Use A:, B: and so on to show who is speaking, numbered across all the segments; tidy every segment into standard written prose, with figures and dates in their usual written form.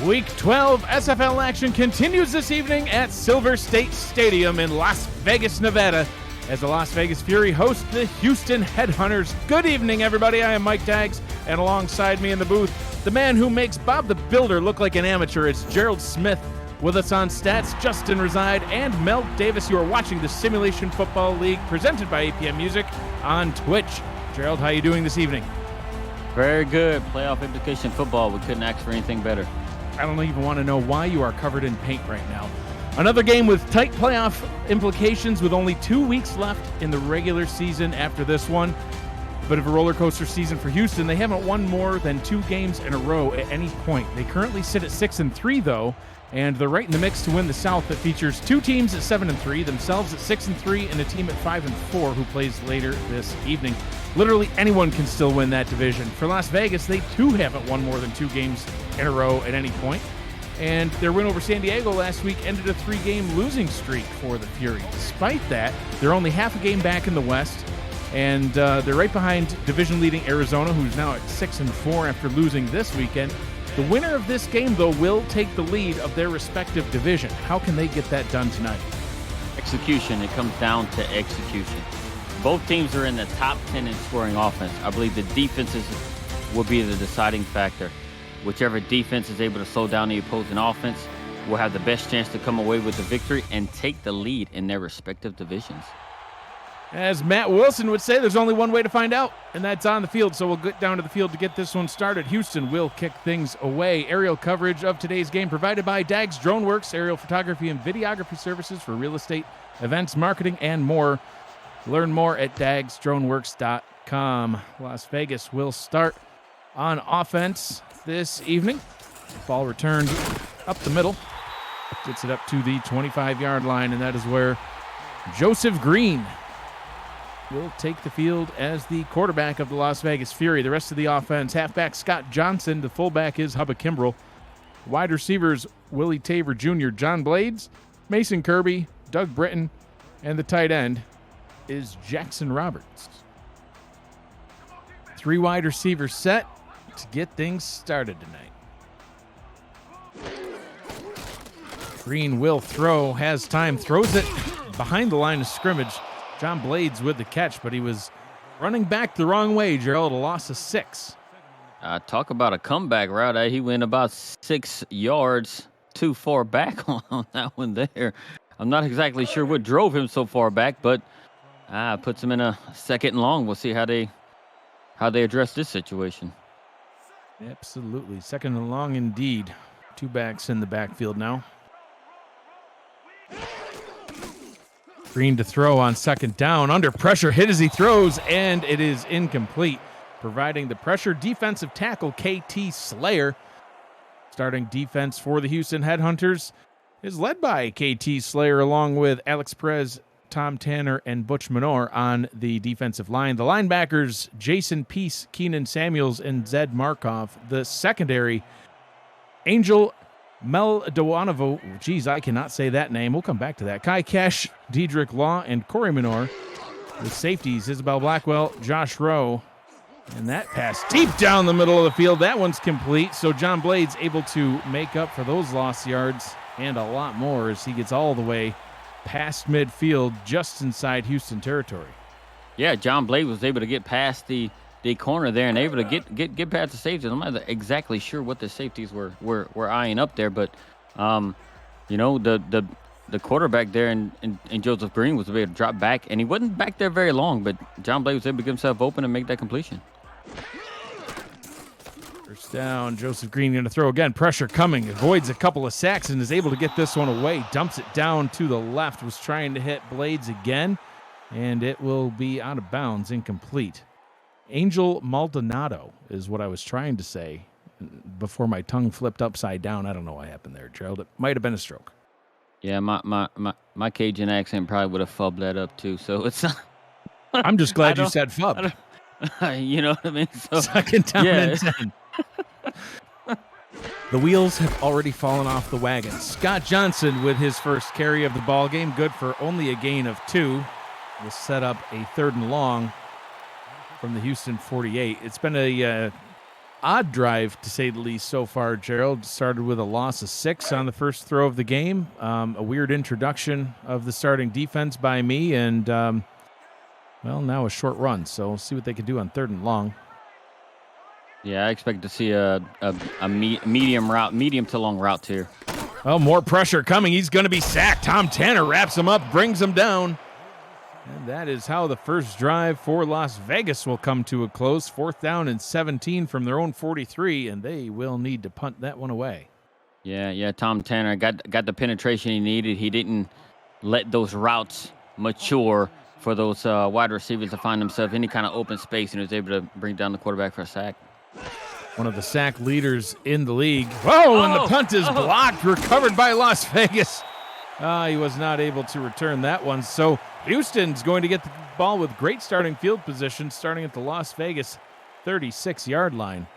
A: Week 12 SFL action continues this evening at Silver State Stadium in Las Vegas, Nevada, as the Las Vegas Fury host the Houston Headhunters. Good evening, everybody. I am Mike Daggs, and alongside me in the booth, the man who makes Bob the Builder look like an amateur, it's Gerald Smith. With us on stats, Justin Reside and Mel Davis. You are watching the Simulation Football League presented by APM Music on Twitch. Gerald, how are you doing this evening?
B: Very good. Playoff implication football. We couldn't ask for anything better.
A: I don't even want to know why you are covered in paint right now. Another game with tight playoff implications with only 2 weeks left in the regular season after this one. Bit of a roller coaster season for Houston. They haven't won more than 2 games in a row at any point. They currently sit at 6-3 though, and they're right in the mix to win the South that features 2 teams at 7-3, themselves at 6-3, and a team at 5-4 who plays later this evening. Literally anyone can still win that division. For Las Vegas, they too haven't won more than 2 games in a row at any point. And their win over San Diego last week ended a 3-game losing streak for the Fury. Despite that, they're only half a game back in the West, and they're right behind division-leading Arizona, who's now at 6-4 after losing this weekend. The winner of this game, though, will take the lead of their respective division. How can they get that done tonight?
B: Execution. It comes down to execution. Both teams are in the top 10 in scoring offense. I believe the defenses will be the deciding factor. Whichever defense is able to slow down the opposing offense will have the best chance to come away with the victory and take the lead in their respective divisions.
A: As Matt Wilson would say, there's only one way to find out, and that's on the field. So we'll get down to the field to get this one started. Houston will kick things away. Aerial coverage of today's game provided by Daggs DroneWorks, aerial photography and videography services for real estate, events, marketing, and more. Learn more at daggsdroneworks.com. Las Vegas will start on offense this evening. Ball returned up the middle. Gets it up to the 25-yard line, and that is where Joseph Green will take the field as the quarterback of the Las Vegas Fury. The rest of the offense, halfback Scott Johnson. The fullback is Hubba Kimbrell. Wide receivers, Willie Tabor Jr., John Blades, Mason Kirby, Doug Britton, and the tight end is Jackson Roberts. 3 wide receivers set to get things started tonight. Green will throw, has time, throws it behind the line of scrimmage. John Blades with the catch, but he was running back the wrong way, Gerald, a loss of 6.
B: Talk about a comeback route. He went about 6 yards too far back on that one there. I'm not exactly sure what drove him so far back, but puts him in a 2nd and long. We'll see how they address this situation.
A: Absolutely. 2nd and long indeed. 2 backs in the backfield now. Green to throw on 2nd down. Under pressure, hit as he throws, and it is incomplete. Providing the pressure, defensive tackle KT Slayer. Starting defense for the Houston Headhunters is led by KT Slayer along with Alex Perez, Tom Tanner, and Butch Minor on the defensive line. The linebackers, Jason Peace, Keenan Samuels, and Zed Markov. The secondary, Angel Meldovanovo. Geez, I cannot say that name. We'll come back to that. Kai Cash, Diedrich Law, and Corey Minor. The safeties, Isabel Blackwell, Josh Rowe. And that pass deep down the middle of the field. That one's complete. So John Blades able to make up for those lost yards and a lot more as he gets all the way past midfield, just inside Houston territory.
B: Yeah, John Blade was able to get past the corner there and able to get past the safeties. I'm not exactly sure what the safeties were eyeing up there, but the quarterback there in Joseph Green was able to drop back, and he wasn't back there very long, but John Blade was able to get himself open and make that completion.
A: First down, Joseph Green going to throw again. Pressure coming, avoids a couple of sacks and is able to get this one away. Dumps it down to the left, was trying to hit Blades again, and it will be out of bounds, incomplete. Angel Maldonado is what I was trying to say before my tongue flipped upside down. I don't know what happened there, Gerald. It might have been a stroke.
B: Yeah, my Cajun accent probably would have fubbed that up too, so it's not.
A: I'm just glad you said fubbed.
B: You know what I mean? So,
A: 2nd down and 10. The wheels have already fallen off the wagon. Scott Johnson with his first carry of the ball game, good for only a gain of 2. Will set up a 3rd and long from the Houston 48. It's been a odd drive, to say the least, so far, Gerald. Started with a loss of 6 on the first throw of the game. A weird introduction of the starting defense by me, and, well, now a short run. So we'll see what they can do on 3rd and long.
B: Yeah, I expect to see a medium to long route here.
A: Oh, more pressure coming. He's going to be sacked. Tom Tanner wraps him up, brings him down. And that is how the first drive for Las Vegas will come to a close. 4th down and 17 from their own 43, and they will need to punt that one away.
B: Yeah. Tom Tanner got the penetration he needed. He didn't let those routes mature for those wide receivers to find themselves any kind of open space, and was able to bring down the quarterback for a sack.
A: One of the sack leaders in the league. Whoa, and the punt is blocked, recovered by Las Vegas. He was not able to return that one. So Houston's going to get the ball with great starting field position, starting at the Las Vegas 36-yard line.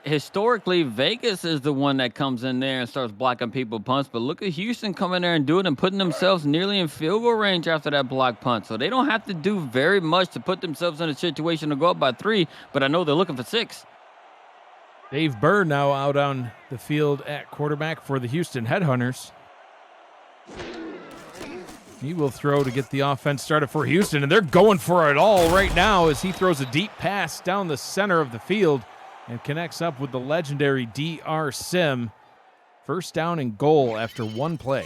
B: Historically, Vegas is the one that comes in there and starts blocking people punts. But look at Houston coming there and doing it and putting themselves nearly in field goal range after that block punt. So they don't have to do very much to put themselves in a situation to go up by 3. But I know they're looking for 6.
A: Dave Burr now out on the field at quarterback for the Houston Headhunters. He will throw to get the offense started for Houston, and they're going for it all right now as he throws a deep pass down the center of the field and connects up with the legendary DR Sim. 1st down and goal after 1 play.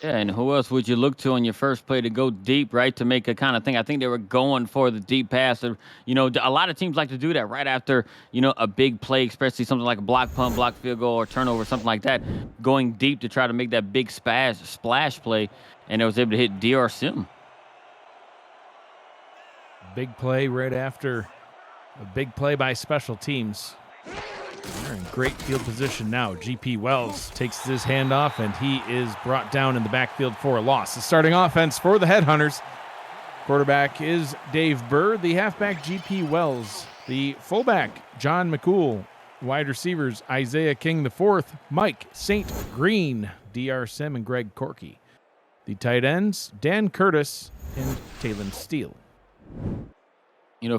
B: Yeah, and who else would you look to on your first play to go deep, right, to make a kind of thing? I think they were going for the deep pass. A lot of teams like to do that right after, a big play, especially something like a block punt, block field goal, or turnover, something like that, going deep to try to make that big splash play, and it was able to hit DR Sim.
A: Big play right after a big play by special teams. They're in great field position now. GP Wells takes his handoff, and he is brought down in the backfield for a loss. The starting offense for the Headhunters. Quarterback is Dave Burr. The halfback, GP Wells. The fullback, John McCool. Wide receivers, Isaiah King IV, Mike St. Green, DR Sim, and Greg Corky. The tight ends, Dan Curtis and Talon Steele.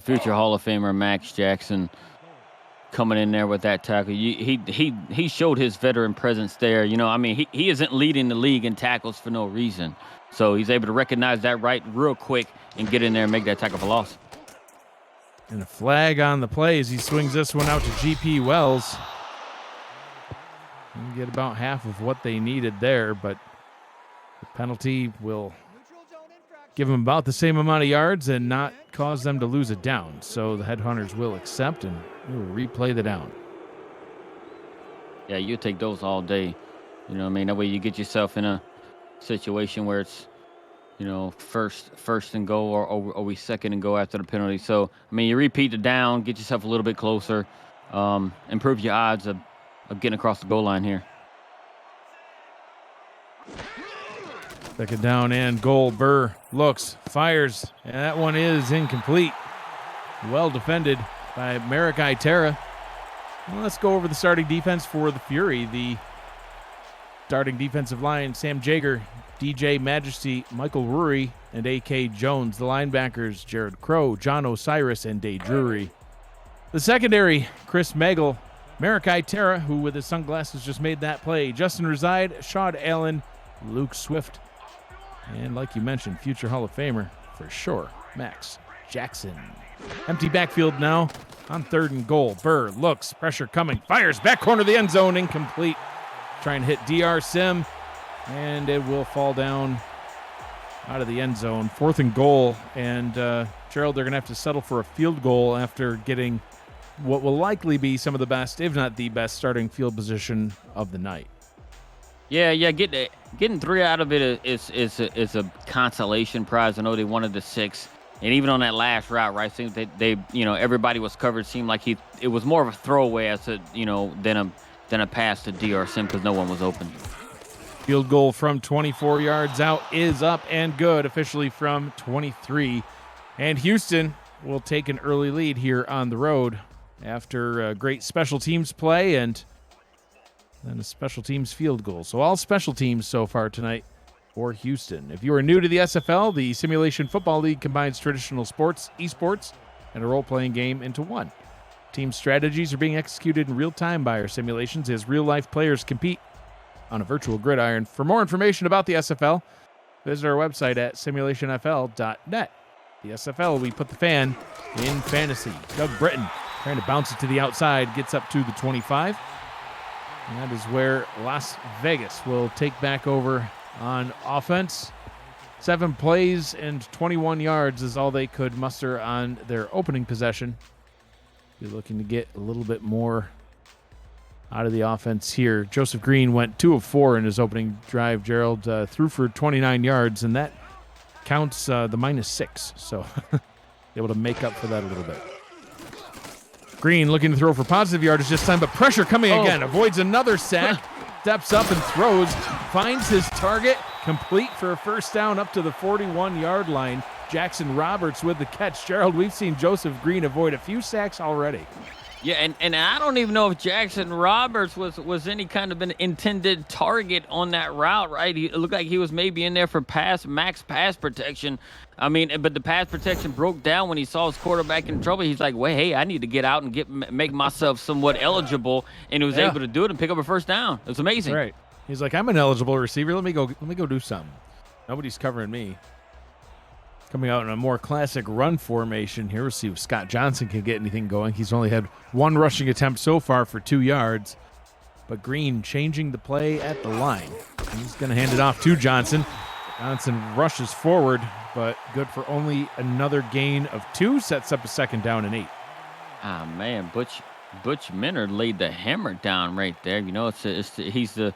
B: Future Hall of Famer Max Jackson coming in there with that tackle. He showed his veteran presence there. He isn't leading the league in tackles for no reason. So he's able to recognize that right real quick and get in there and make that tackle for loss.
A: And a flag on the play as he swings this one out to GP Wells. You get about half of what they needed there, but the penalty will give them about the same amount of yards and not cause them to lose a down. So the Headhunters will accept and will replay the down.
B: Yeah, you take those all day. That way you get yourself in a situation where it's, first and go or we 2nd and go after the penalty. So, you repeat the down, get yourself a little bit closer, improve your odds of getting across the goal line here.
A: 2nd down and goal. Burr looks, fires, and that one is incomplete. Well defended by Merrick Itera. Well, let's go over the starting defense for the Fury. The starting defensive line, Sam Jager, DJ Majesty, Michael Rury, and A.K. Jones. The linebackers, Jared Crow, John Osiris, and Day Drury. The secondary, Chris Megal, Merrick Itera, who with his sunglasses just made that play, Justin Reside, Shad Allen, Luke Swift, and like you mentioned, future Hall of Famer for sure, Max Jackson. Empty backfield now on 3rd and goal. Burr looks, pressure coming, fires, back corner of the end zone, incomplete. Trying to hit DR Sim, and it will fall down out of the end zone. 4th and goal, and Gerald, they're going to have to settle for a field goal after getting what will likely be some of the best, if not the best, starting field position of the night.
B: Yeah, getting 3 out of it is a consolation prize. I know they wanted the 6, and even on that last route, right? Seems they everybody was covered. Seemed like it was more of a throwaway as a than a pass to DR Sim because no one was open.
A: Field goal from 24 yards out is up and good, officially from 23. And Houston will take an early lead here on the road after a great special teams play and then a special teams field goal. So all special teams so far tonight for Houston. If you are new to the SFL, the Simulation Football League combines traditional sports, esports, and a role-playing game into one. Team strategies are being executed in real time by our simulations as real-life players compete on a virtual gridiron. For more information about the SFL, visit our website at simulationfl.net. The SFL, we put the fan in fantasy. Doug Britton trying to bounce it to the outside, gets up to the 25. And that is where Las Vegas will take back over on offense. 7 plays and 21 yards is all they could muster on their opening possession. Be looking to get a little bit more out of the offense here. Joseph Green went 2 of 4 in his opening drive. Gerald threw for 29 yards, and that counts the -6. So able to make up for that a little bit. Green looking to throw for positive yardage this time, but pressure coming again. Avoids another sack, steps up and throws, finds his target, complete for a first down up to the 41-yard line. Jackson Roberts with the catch. Gerald, we've seen Joseph Green avoid a few sacks already.
B: Yeah, and I don't even know if Jackson Roberts was any kind of an intended target on that route, right? It looked like he was maybe in there for max pass protection. I mean, but the pass protection broke down when he saw his quarterback in trouble. He's like, "Wait, hey, I need to get out and make myself somewhat eligible," and he was able to do it and pick up a first down. It's amazing.
A: Right. He's like, "I'm an eligible receiver. Let me go do something. Nobody's covering me." Coming out in a more classic run formation here. We'll see if Scott Johnson can get anything going. He's only had 1 rushing attempt so far for 2 yards. But Green changing the play at the line. He's going to hand it off to Johnson. Johnson rushes forward, but good for only another gain of 2. Sets up a 2nd down and 8.
B: Ah, man, Butch Minard laid the hammer down right there. You know, he's the,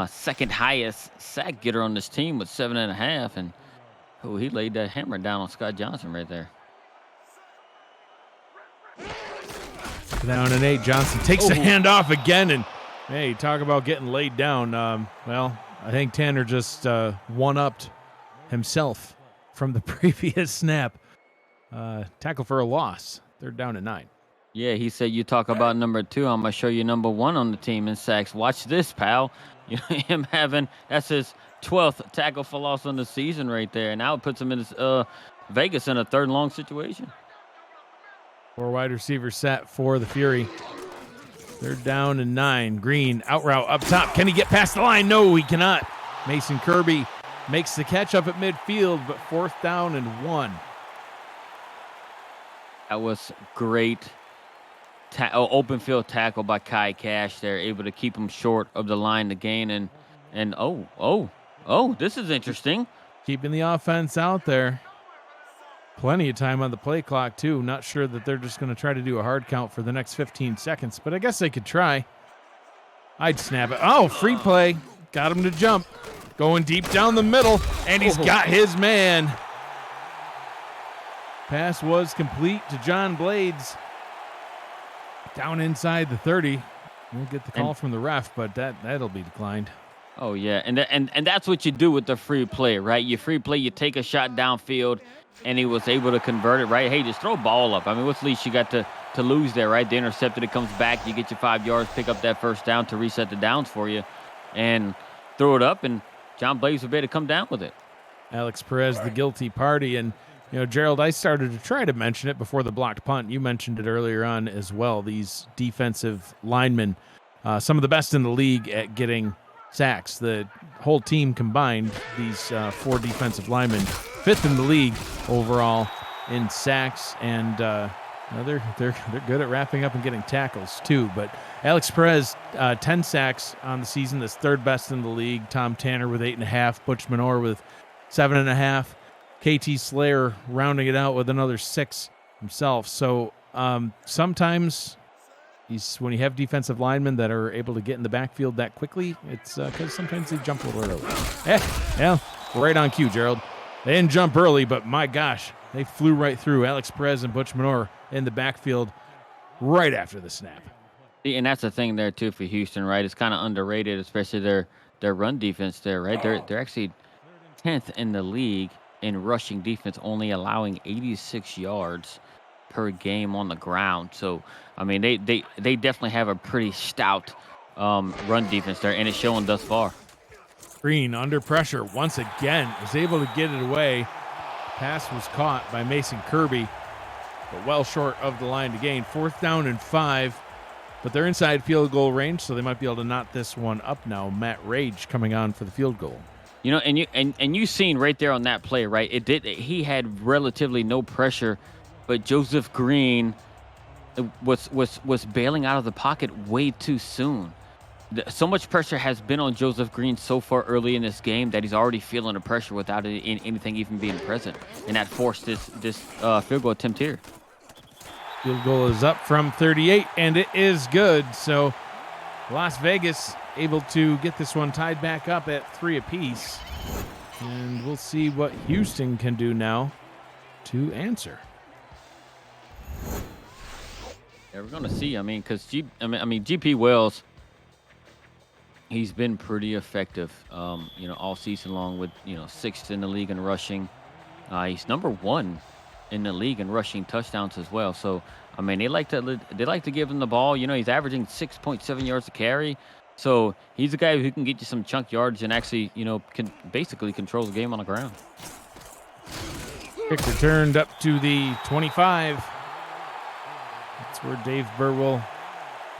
B: second highest sack getter on this team with 7.5, and he laid that hammer down on Scott Johnson right there.
A: Down and 8. Johnson takes the handoff again, and hey, talk about getting laid down. Well, I think Tanner just one-upped himself from the previous snap. Tackle for a loss. 3rd down and 9.
B: Yeah, he said, "You talk about number 2, I'm gonna show you number 1 on the team in sacks. Watch this, pal." You know, that's his 12th tackle for loss on the season right there, and now it puts him in Vegas in a 3rd and long situation.
A: 4 wide receivers set for the Fury. 3rd down and 9. Green out route up top. Can he get past the line? No, he cannot. Mason Kirby makes the catch up at midfield, but 4th down and 1.
B: That was great open field tackle by Kai Cash there, able to keep him short of the line to gain. And this is interesting.
A: Keeping the offense out there. Plenty of time on the play clock, too. Not sure that they're just going to try to do a hard count for the next 15 seconds, but I guess they could try. I'd snap it. Oh, free play. Got him to jump. Going deep down the middle, and he's got his man. Pass was complete to John Blades. Down inside the 30. We'll get the call from the ref, but that'll be declined.
B: Oh, yeah, and that's what you do with the free play, right? You free play, you take a shot downfield, and he was able to convert it, right? Hey, just throw a ball up. I mean, what's the least you got to lose there, right? They intercepted, it comes back, you get your 5 yards, pick up that first down to reset the downs for you, and throw it up, and John Blades was able to come down with it.
A: Alex Perez, the guilty party, and Gerald, I started to try to mention it before the blocked punt. You mentioned it earlier on as well. These defensive linemen, some of the best in the league at getting sacks. The whole team combined, these 4 defensive linemen, 5th in the league overall in sacks, and they're good at wrapping up and getting tackles too. But Alex Perez, 10 sacks on the season. That's 3rd best in the league. Tom Tanner with 8.5. Butch Minor with 7.5. KT Slayer rounding it out with another 6 himself. So sometimes when you have defensive linemen that are able to get in the backfield that quickly, it's because sometimes they jump a little early. Yeah, right on cue, Gerald. They didn't jump early, but my gosh, they flew right through Alex Perez and Butch Minor in the backfield right after the snap.
B: And that's the thing there, too, for Houston, right? It's kind of underrated, especially their run defense there, right? They're actually 10th in the league in rushing defense, only allowing 86 yards per game on the ground. So, I mean, they definitely have a pretty stout run defense there, and it's showing thus far.
A: Green under pressure once again is able to get it away. Pass was caught by Mason Kirby. but well short of the line to gain. 4th down and 5, but they're inside field goal range, so they might be able to knot this one up now. Matt Rage coming on for the field goal.
B: You know, and you seen right there on that play, right? He had relatively no pressure, but Joseph Green was bailing out of the pocket way too soon. So much pressure has been on Joseph Green so far early in this game that he's already feeling the pressure without anything even being present, and that forced this field goal attempt here.
A: Field goal is up from 38, and it is good. So Las Vegas able to get this one tied back up at 3 apiece. And we'll see what Houston can do now to answer.
B: Yeah, we're gonna see. I mean, because GP Wells, he's been pretty effective, all season long with 6th in the league in rushing. He's number 1 in the league in rushing touchdowns as well. So I mean, they like to give him the ball. He's averaging 6.7 yards a carry. So he's a guy who can get you some chunk yards and actually, can basically control the game on the ground.
A: Kick returned up to the 25. That's where Dave Burr will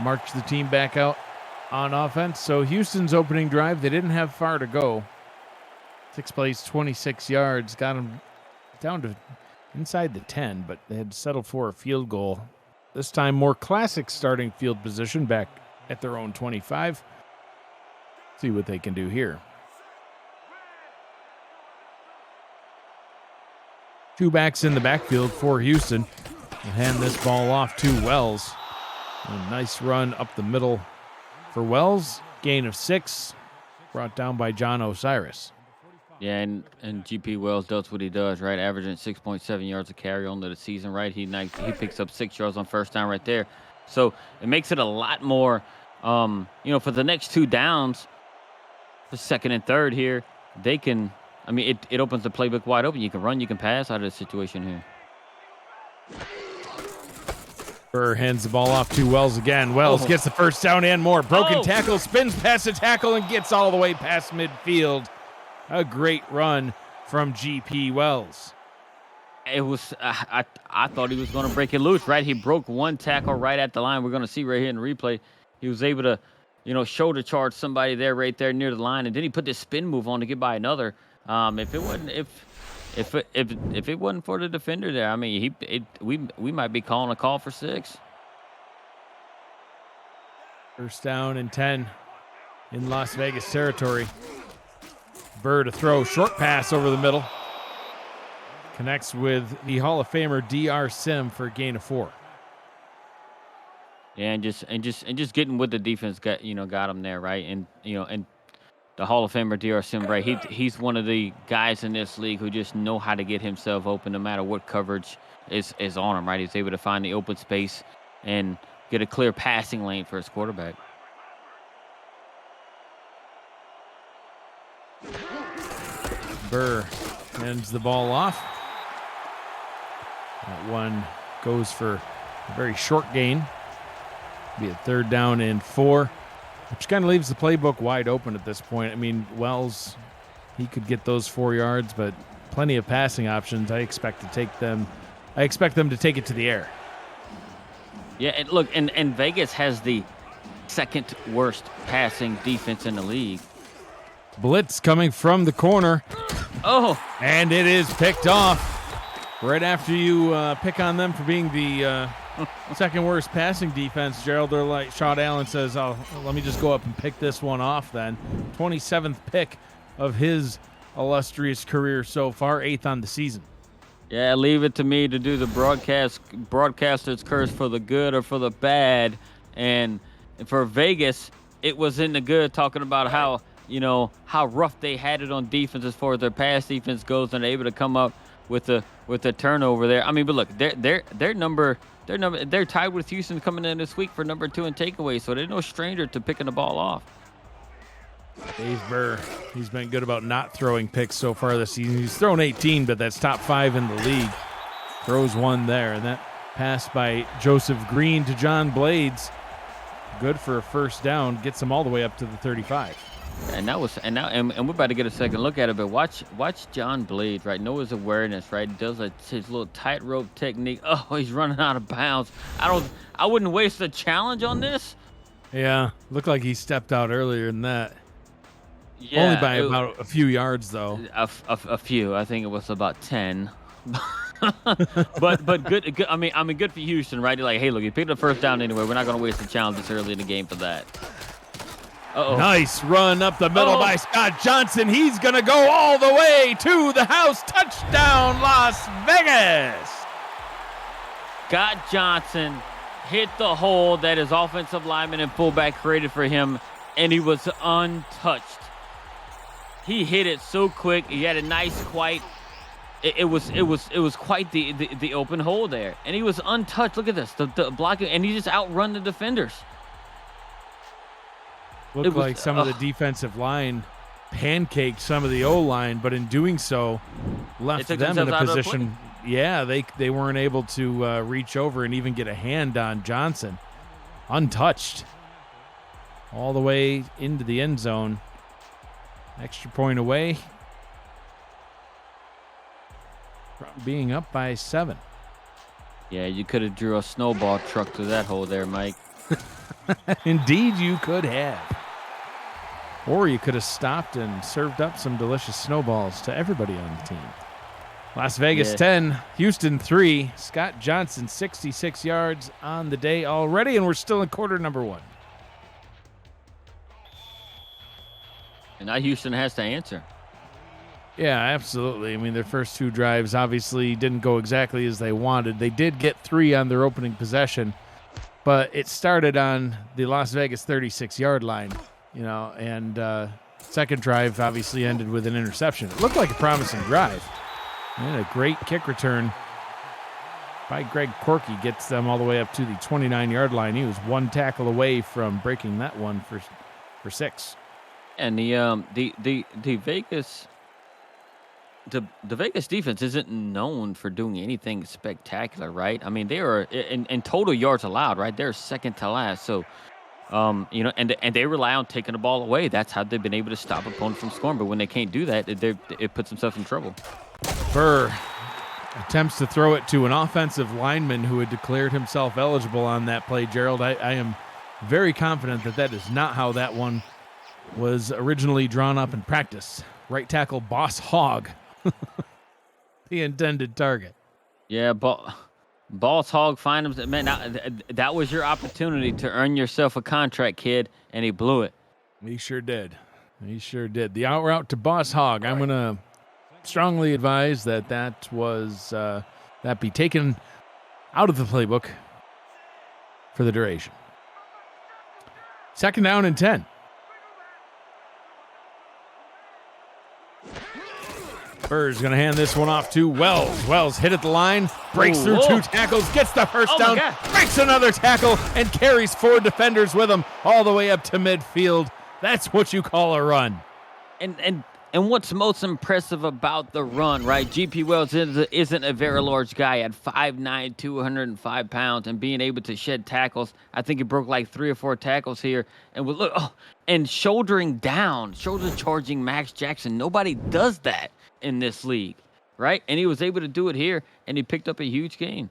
A: march the team back out on offense. So Houston's opening drive, they didn't have far to go. 6 plays, 26 yards, got them down to inside the 10, but they had to settle for a field goal. This time more classic starting field position back at their own 25. See what they can do here. 2 backs in the backfield for Houston. They'll hand this ball off to Wells. A nice run up the middle for Wells. Gain of 6, brought down by John Osiris.
B: Yeah, and GP Wells does what he does, right? Averaging 6.7 yards a carry on the season, right? He picks up 6 yards on first down right there. So it makes it a lot more, for the next 2 downs, the 2nd and 3rd here, they can, it opens the playbook wide open. You can run, you can pass out of this situation here.
A: Burr hands the ball off to Wells again. Wells gets the first down and more. Broken tackle, spins past the tackle, and gets all the way past midfield. A great run from GP Wells.
B: It was, I thought he was going to break it loose, right? He broke 1 tackle right at the line. We're going to see right here in the replay. He was able to, shoulder charge somebody there, right there near the line, and then he put this spin move on to get by another. If it wasn't for the defender there, we might be calling a call for 6.
A: First down and 10 in Las Vegas territory. Burr to throw, short pass over the middle. Connects with the Hall of Famer DR Sim for a gain of 4.
B: Yeah, and just getting with the defense got him there, right? And and the Hall of Famer DR Sim, right? He's one of the guys in this league who just know how to get himself open no matter what coverage is on him, right? He's able to find the open space and get a clear passing lane for his quarterback.
A: Burr hands the ball off. That one goes for a very short gain. Be a 3rd down and 4, which kind of leaves the playbook wide open at this point. Wells, he could get those 4 yards, but plenty of passing options. I expect them to take it to the air.
B: Yeah, and look, and Vegas has the 2nd worst passing defense in the league.
A: Blitz coming from the corner.
B: Oh,
A: and it is picked off. Right after you pick on them for being the 2nd worst passing defense, Gerald Shot Allen says, let me just go up and pick this one off then. 27th pick of his illustrious career so far, 8th on the season.
B: Yeah, leave it to me to do the broadcaster's curse for the good or for the bad. And for Vegas, it was in the good, talking about how rough they had it on defense as far as their pass defense goes, and they're able to come up with a turnover there. But look, they're tied with Houston coming in this week for number 2 in takeaways, so they're no stranger to picking the ball off.
A: Dave Burr, he's been good about not throwing picks so far this season. He's thrown 18, but that's top 5 in the league. Throws 1 there, and that pass by Joseph Green to John Blades, good for a first down, gets him all the way up to the 35.
B: And that was and we're about to get a second look at it, but watch John Blades, right? Know his awareness, right? Does his little tightrope technique. Oh, he's running out of bounds. I wouldn't waste a challenge on this.
A: Yeah, looked like he stepped out earlier than that. Only
B: Yeah,
A: by about a few yards, though.
B: a few. I think it was about 10. but good. I mean, good for Houston, right? Like, hey, look, you picked up first down anyway. We're not going to waste a challenge this early in the game for that. Uh-oh.
A: Nice run up the middle by Scott Johnson. He's going to go all the way to the house. Touchdown, Las Vegas.
B: Scott Johnson hit the hole that his offensive lineman and fullback created for him, and he was untouched. He hit it so quick. He had a nice, quite. It was quite the open hole there, and he was untouched. Look at this, the blocking, and he just outrun the defenders.
A: Looked like some of the defensive line pancaked some of the O-line, but in doing so, left them in a position. Yeah, they weren't able to reach over and even get a hand on Johnson. Untouched. All the way into the end zone. Extra point away from being up by 7.
B: Yeah, you could have drew a snowball truck through that hole there, Mike.
A: Indeed, you could have. Or you could have stopped and served up some delicious snowballs to everybody on the team. Las Vegas 10, Houston 3. Scott Johnson 66 yards on the day already, and we're still in quarter number 1.
B: And now Houston has to answer.
A: Yeah, absolutely. I mean, their first 2 drives obviously didn't go exactly as they wanted. They did get 3 on their opening possession, but it started on the Las Vegas 36-yard line. And second drive obviously ended with an interception. It looked like a promising drive. And a great kick return by Greg Corky gets them all the way up to the 29-yard line. He was 1 tackle away from breaking that one for 6.
B: And the Vegas defense isn't known for doing anything spectacular, right? I mean, they are in total yards allowed, right? They're second to last. So and they rely on taking the ball away. That's how they've been able to stop opponents from scoring. But when they can't do that, it puts themselves in trouble.
A: Burr attempts to throw it to an offensive lineman who had declared himself eligible on that play, Gerald. I am very confident that is not how that one was originally drawn up in practice. Right tackle Boss Hogg, the intended target.
B: Yeah, Boss Hogg find him. Man, that was your opportunity to earn yourself a contract, kid, and he blew it.
A: He sure did. The out route to Boss Hogg. I'm going to strongly advise that be taken out of the playbook for the duration. Second down and 10. Burr's going to hand this one off to Wells. Wells hit at the line, breaks through 2 tackles, gets the first down, breaks another tackle, and carries 4 defenders with him all the way up to midfield. That's what you call a run.
B: And what's most impressive about the run, right? GP Wells isn't a very large guy at 5'9", 205 pounds, and being able to shed tackles. I think he broke like 3 or 4 tackles here, and shoulder charging Max Jackson. Nobody does that in this league, right? And he was able to do it here, and he picked up a huge gain.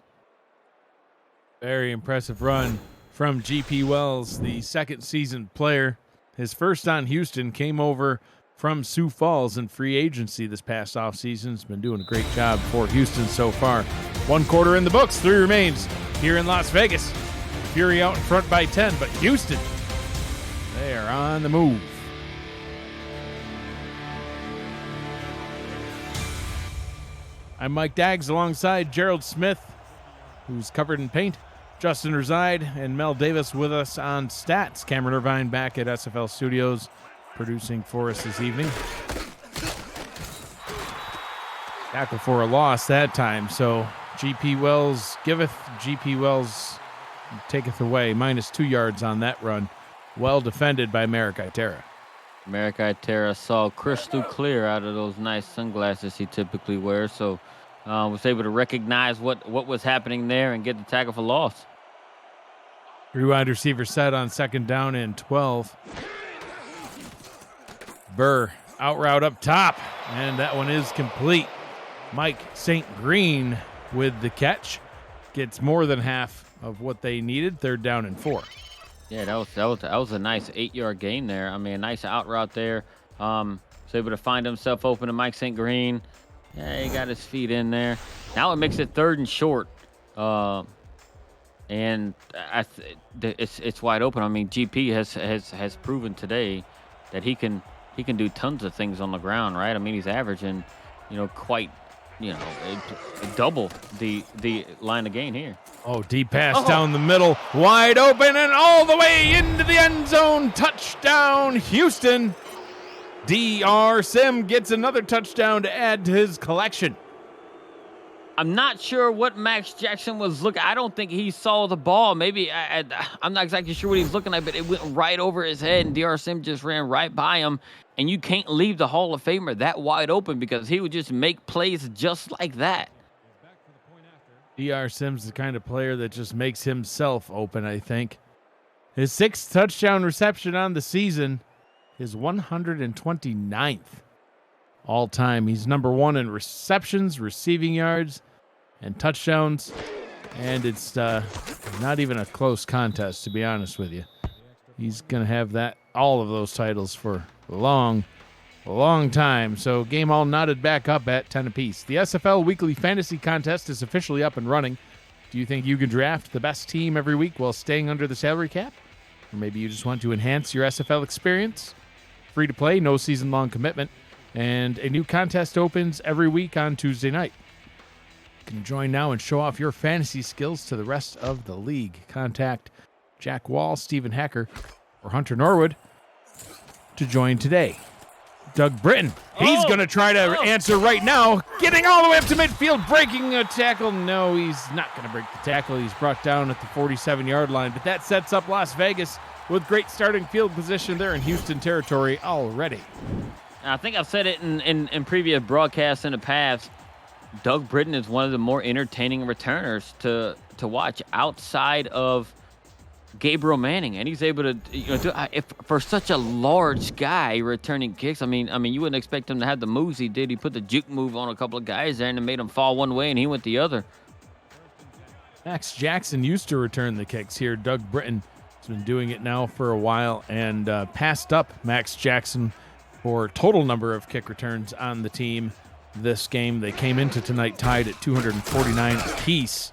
A: Very impressive run from GP Wells, the second season player. His first on Houston came over from Sioux Falls in free agency this past offseason. Has been doing a great job for Houston so far. 1 quarter in the books, 3 remains here in Las Vegas. Fury out in front by 10, but Houston, they are on the move. I'm Mike Daggs alongside Gerald Smith, who's covered in paint, Justin Reside, and Mel Davis with us on stats. Cameron Irvine back at SFL Studios producing for us this evening. Tackle for a loss that time, so GP Wells giveth, GP Wells taketh away. -2 yards on that run. Well defended by Merrick Itera.
B: Merrick Itera saw crystal clear out of those nice sunglasses he typically wears, so was able to recognize what was happening there and get the tackle for loss.
A: 3 wide receiver set on second down and 12. Burr out route up top, and that one is complete. Mike St. Green with the catch. Gets more than half of what they needed. 3rd down and 4.
B: Yeah, that was a nice 8-yard gain there. I mean, a nice out route there. Was able to find himself open to Mike St. Green. Yeah, he got his feet in there. Now it makes it 3rd and short. And it's wide open. I mean, GP has proven today that he can do tons of things on the ground, right? I mean, he's averaging, quite, double the line of gain here.
A: Oh, deep pass down the middle, wide open and all the way into the end zone. Touchdown, Houston. DR Sim gets another touchdown to add to his collection.
B: I'm not sure what Max Jackson was looking. I don't think he saw the ball. Maybe I'm not exactly sure what he's looking at, but it went right over his head, and DR Sim just ran right by him. And you can't leave the Hall of Famer that wide open because he would just make plays just like that.
A: DR Sim's the kind of player that just makes himself open, I think. His 6th touchdown reception on the season, his 129th all time. He's number 1 in receptions, receiving yards, and touchdowns. And it's not even a close contest, to be honest with you. He's going to have all of those titles for a long time. So game all knotted back up at 10 apiece. The SFL Weekly Fantasy Contest is officially up and running. Do you think you can draft the best team every week while staying under the salary cap? Or maybe you just want to enhance your SFL experience? Free to play, no season-long commitment. And a new contest opens every week on Tuesday night. You can join now and show off your fantasy skills to the rest of the league. Contact Jack Wall, Stephen Hacker, or Hunter Norwood to join today. Doug Britton, he's going to try to answer right now. Getting all the way up to midfield, breaking a tackle. No, he's not going to break the tackle. He's brought down at the 47-yard line, but that sets up Las Vegas with great starting field position there in Houston territory already.
B: I think I've said it in previous broadcasts in the past. Doug Britton is one of the more entertaining returners to watch outside of Gabriel Manning, and he's able to for such a large guy returning kicks. I mean, you wouldn't expect him to have the moves he did. He put the juke move on a couple of guys there, and it made him fall one way, and he went the other.
A: Max Jackson used to return the kicks here. Doug Britton has been doing it now for a while, and passed up Max Jackson for total number of kick returns on the team this game. They came into tonight tied at 249 apiece.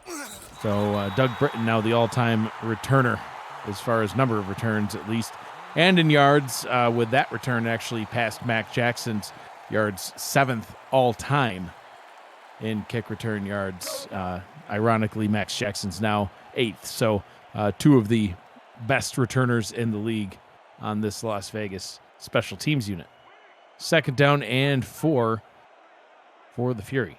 A: So Doug Britton now the all-time returner as far as number of returns at least. And in yards, with that return actually passed Max Jackson's yards 7th all-time in kick return yards. Ironically, Max Jackson's now 8th. So 2 of the best returners in the league on this Las Vegas special teams unit. 2nd down and 4 for the Fury.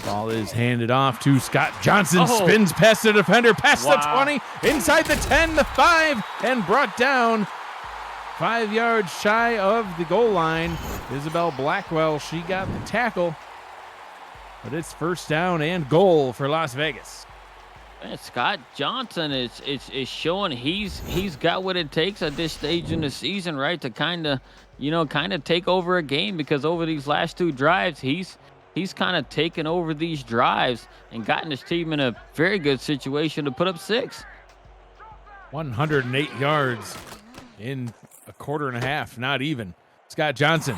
A: Ball is handed off to Scott Johnson. Spins past the defender, past the 20, inside the 10, the 5, and brought down 5 yards shy of the goal line. Isabel Blackwell, she got the tackle, but it's 1st down and goal for Las Vegas.
B: Man, Scott Johnson is showing he's got what it takes at this stage in the season, right, to kind of take over a game, because over these last 2 drives, he's kind of taken over these drives and gotten his team in a very good situation to put up 6.
A: 108 yards in a quarter and a half, not even. Scott Johnson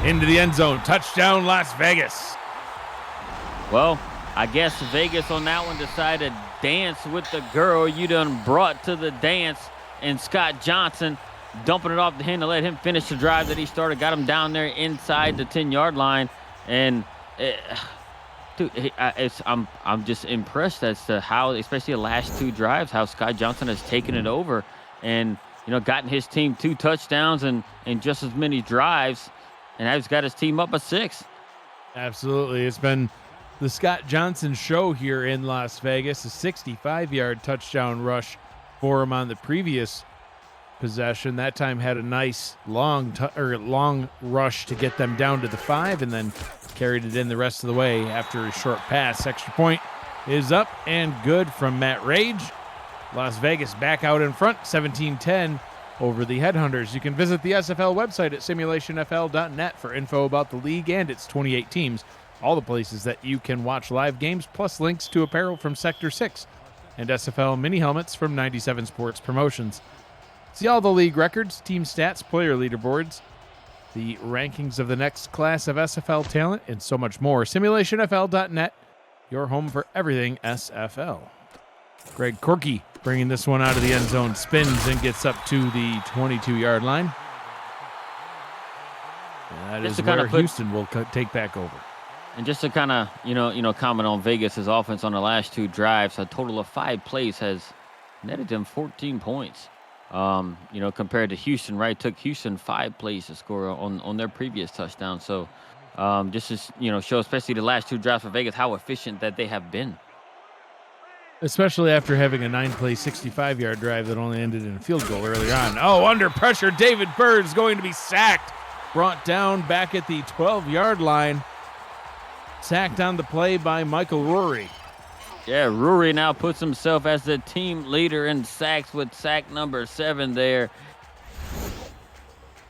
A: into the end zone. Touchdown, Las Vegas.
B: Well, I guess Vegas on that one decided to dance with the girl you done brought to the dance, and Scott Johnson dumping it off the hand to let him finish the drive that he started, got him down there inside the 10-yard line. And dude, I'm just impressed as to how, especially the last 2 drives, how Scott Johnson has taken it over and gotten his team 2 touchdowns and just as many drives, and has got his team up a 6.
A: Absolutely, it's been the Scott Johnson show here in Las Vegas. A 65-yard touchdown rush for him on the previous possession. That time had a nice long rush to get them down to the 5, and then carried it in the rest of the way after a short pass. Extra point is up and good from Matt Rage. Las Vegas back out in front, 17-10 over the Headhunters. You can visit the SFL website at simulationfl.net for info about the league and its 28 teams, all the places that you can watch live games, plus links to apparel from Sector 6 and SFL mini helmets from 97 Sports Promotions. See all the league records, team stats, player leaderboards, the rankings of the next class of SFL talent, and so much more. SimulationFL.net, your home for everything SFL. Greg Corky bringing this one out of the end zone, spins and gets up to the 22-yard line. And that is where Houston will take back over.
B: And just to kind of, comment on Vegas' offense on the last 2 drives, a total of 5 plays has netted them 14 points. Compared to Houston, right? It took Houston 5 plays to score on their previous touchdown. So just to, show especially the last 2 drives for Vegas how efficient that they have been.
A: Especially after having a 9-play, 65-yard drive that only ended in a field goal earlier on. Oh, under pressure, David Bird is going to be sacked. Brought down back at the 12-yard line. Sacked on the play by Michael Rory.
B: Yeah, Rory now puts himself as the team leader in sacks with sack number 7 there.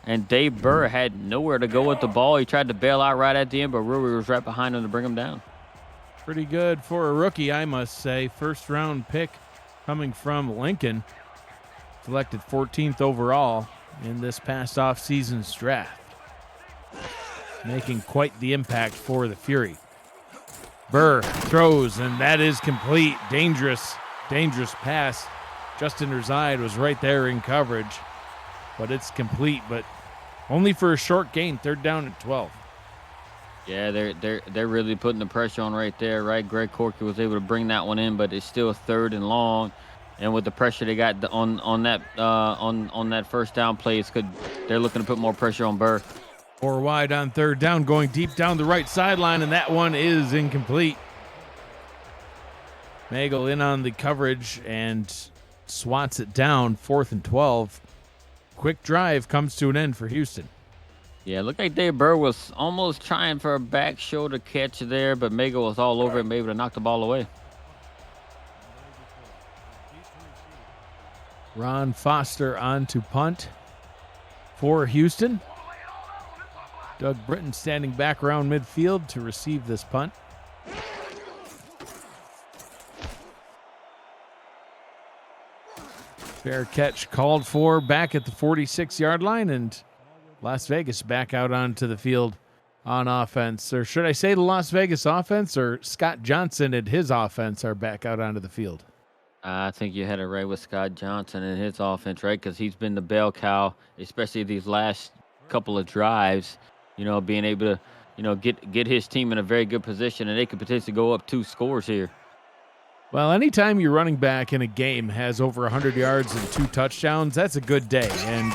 B: And Dave Burr had nowhere to go with the ball. He tried to bail out right at the end, but Rory was right behind him to bring him down.
A: Pretty good for a rookie, I must say. First-round pick coming from Lincoln. Selected 14th overall in this past off-season's draft. Making quite the impact for the Fury. Burr throws, and that is complete. Dangerous pass. Justin Urzide was right there in coverage, but it's complete, but only for a short gain, 3rd down and 12.
B: Yeah, they're really putting the pressure on right there, right? Greg Corky was able to bring that one in, but it's still 3rd and long. And with the pressure they got on that first down play, they're looking to put more pressure on Burr.
A: 4 wide on 3rd down, going deep down the right sideline, and that one is incomplete. Magel in on the coverage and swats it down, 4th and 12. Quick drive comes to an end for Houston.
B: Yeah, looked like Dave Burr was almost trying for a back shoulder catch there, but Magel was all over it, able to knock the ball away.
A: Ron Foster on to punt for Houston. Doug Britton standing back around midfield to receive this punt. Fair catch called for back at the 46-yard line, and Las Vegas back out onto the field on offense. Or should I say the Las Vegas offense, or Scott Johnson and his offense are back out onto the field?
B: I think you had it right with Scott Johnson and his offense, right? Because he's been the bell cow, especially these last couple of drives. Being able to, get his team in a very good position, and they could potentially go up 2 scores here.
A: Well, anytime your running back in a game has over 100 yards and 2 touchdowns, that's a good day. And,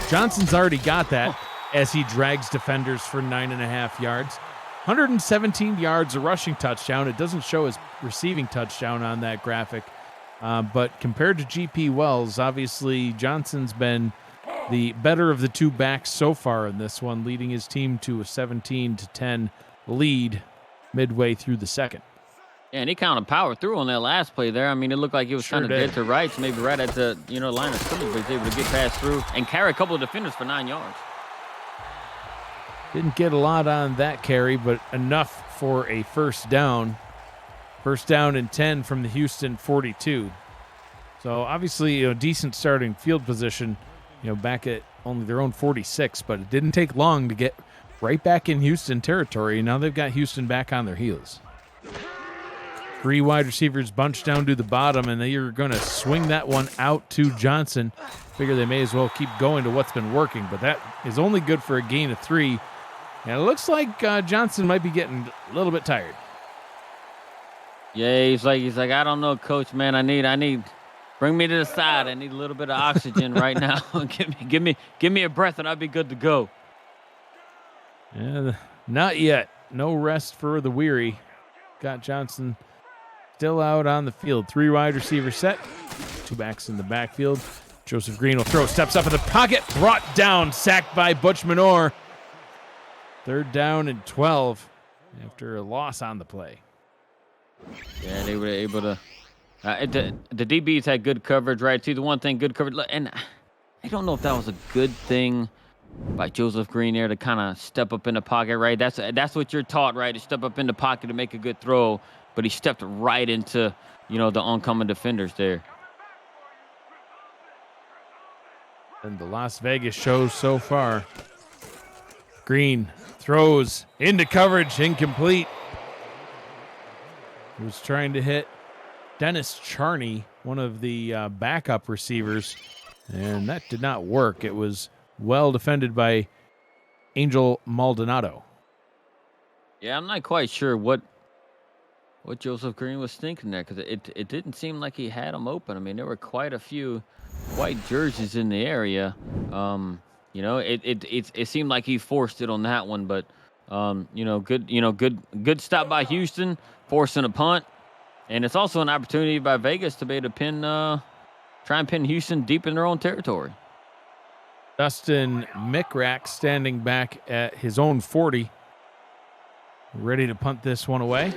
A: Johnson's already got that as he drags defenders for 9.5 yards. 117 yards, a rushing touchdown. It doesn't show his receiving touchdown on that graphic. But compared to G.P. Wells, obviously Johnson's been the better of the 2 backs so far in this one, leading his team to a 17-10 lead midway through the second.
B: Yeah, and he kind of powered through on that last play there. I mean, it looked like he was trying to dead to rights, maybe right at the line of scrimmage, but he's able to get past through and carry a couple of defenders for 9 yards.
A: Didn't get a lot on that carry, but enough for a first down. First down and 10 from the Houston 42. So obviously, decent starting field position, back at only their own 46, but it didn't take long to get right back in Houston territory. Now they've got Houston back on their heels. 3 wide receivers bunched down to the bottom, and they are going to swing that one out to Johnson. Figure they may as well keep going to what's been working, but that is only good for a gain of 3. And it looks like Johnson might be getting a little bit tired.
B: Yeah, he's like, I don't know, coach, man. I need, bring me to the side. I need a little bit of oxygen right now. give me a breath, and I'll be good to go.
A: Yeah, not yet. No rest for the weary. Got Johnson still out on the field. 3 wide receiver set. 2 backs in the backfield. Joseph Green will throw, steps up in the pocket, brought down, sacked by Butch Minor. 3rd down and 12 after a loss on the play.
B: Yeah, they were able to. The DBs had good coverage, right? Too. The one thing, good coverage, and I don't know if that was a good thing by Joseph Green there to kind of step up in the pocket, right? That's what you're taught, right? To step up in the pocket to make a good throw, but he stepped right into, the oncoming defenders there.
A: And the Las Vegas shows so far. Green throws into coverage, incomplete. He was trying to hit Dennis Charney, one of the backup receivers, and that did not work. It was well defended by Angel Maldonado.
B: Yeah, I'm not quite sure what Joseph Green was thinking there, because it didn't seem like he had him open. I mean, there were quite a few white jerseys in the area. It seemed like he forced it on that one, but good stop by Houston, forcing a punt, and it's also an opportunity by Vegas to be able to try and pin Houston deep in their own territory.
A: Dustin Mickrak standing back at his own 40, ready to punt this one away.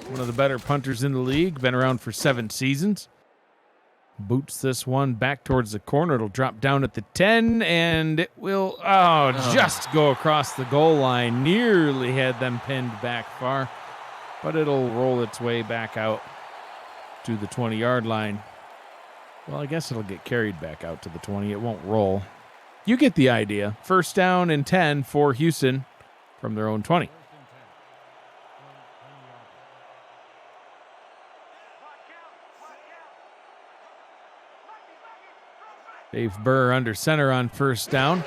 A: One of the better punters in the league, been around for 7 seasons. Boots this one back towards the corner. It'll drop down at the 10, and it will just go across the goal line. Nearly had them pinned back far, but it'll roll its way back out to the 20-yard line. Well, I guess it'll get carried back out to the 20. It won't roll. You get the idea. First down and 10 for Houston from their own 20. Dave Burr under center on first down.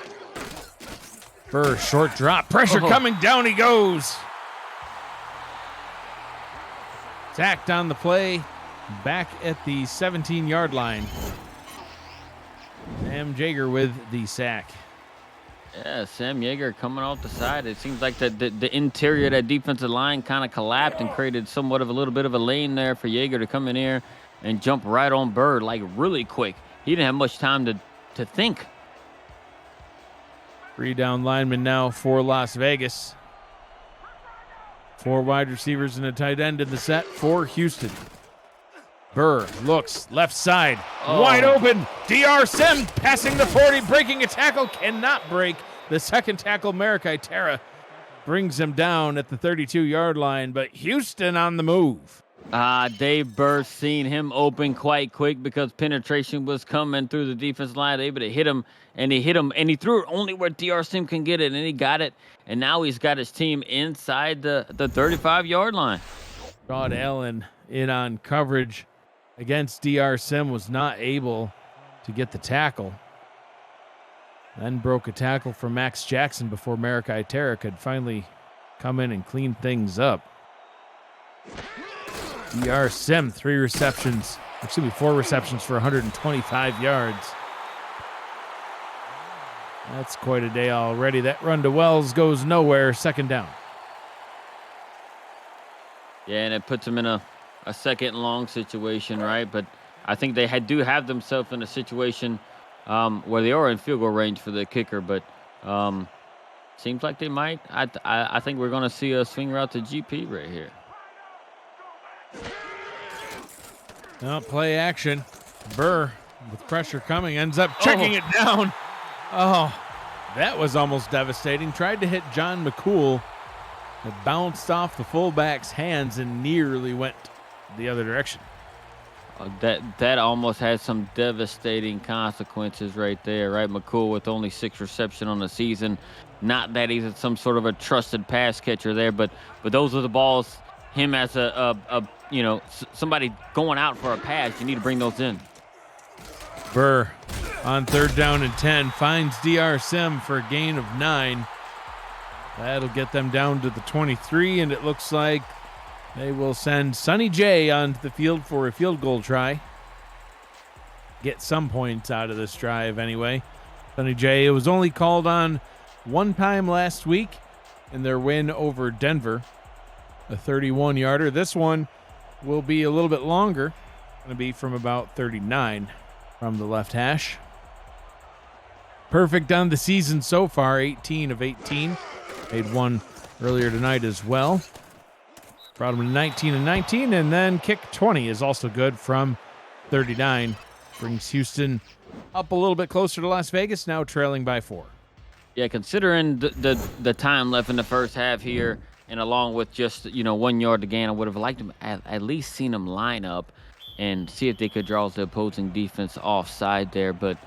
A: Burr, short drop. Pressure coming. Down he goes. Sacked on the play. Back at the 17-yard line. Sam Jaeger with the sack.
B: Yeah, Sam Jaeger coming off the side. It seems like the interior of that defensive line kind of collapsed and created somewhat of a little bit of a lane there for Jaeger to come in here and jump right on Burr, like really quick. He didn't have much time to think.
A: 3 down linemen now for Las Vegas. 4 wide receivers and a tight end in the set for Houston. Burr looks left side, wide open. DR Sim passing the 40, breaking a tackle, cannot break. The second tackle, Marikai Terra, brings him down at the 32-yard line, but Houston on the move.
B: Dave Burr seen him open quite quick because penetration was coming through the defense line, able to hit him, and he threw it only where DR Sim can get it, and he got it, and now he's got his team inside the 35-yard line.
A: Rod Allen in on coverage against DR Sim, was not able to get the tackle. Then broke a tackle from Max Jackson before Marikai Terra could finally come in and clean things up. DR Sim, 4 receptions for 125 yards. That's quite a day already. That run to Wells goes nowhere. Second down.
B: Yeah, and it puts them in a second and long situation, right? But I think they do have themselves in a situation where they are in field goal range for the kicker, but seems like they might. I think we're going to see a swing route to GP right here.
A: Well, play action. Burr, with pressure coming, ends up checking it down. Oh, that was almost devastating. Tried to hit John McCool. It bounced off the fullback's hands and nearly went the other direction.
B: That almost had some devastating consequences right there, right? McCool with only 6 receptions on the season. Not that he's some sort of a trusted pass catcher there, but those are the balls. Him as somebody going out for a pass, you need to bring those in.
A: Burr on 3rd down and 10 finds DR Sim for a gain of 9. That'll get them down to the 23, and it looks like they will send Sonny J onto the field for a field goal try. Get some points out of this drive anyway. Sonny J was only called on one time last week in their win over Denver, a 31-yarder. This one will be a little bit longer. Going to be from about 39 from the left hash. Perfect on the season so far, 18 of 18. Made one earlier tonight as well. Brought him to 19 and 19, and then kick 20 is also good from 39. brings Houston up a little bit closer to Las Vegas, now trailing by 4.
B: Yeah, considering the time left in the first half here, and along with just 1 yard to gain, I would have liked them at least seen them line up and see if they could draw the opposing defense offside there. But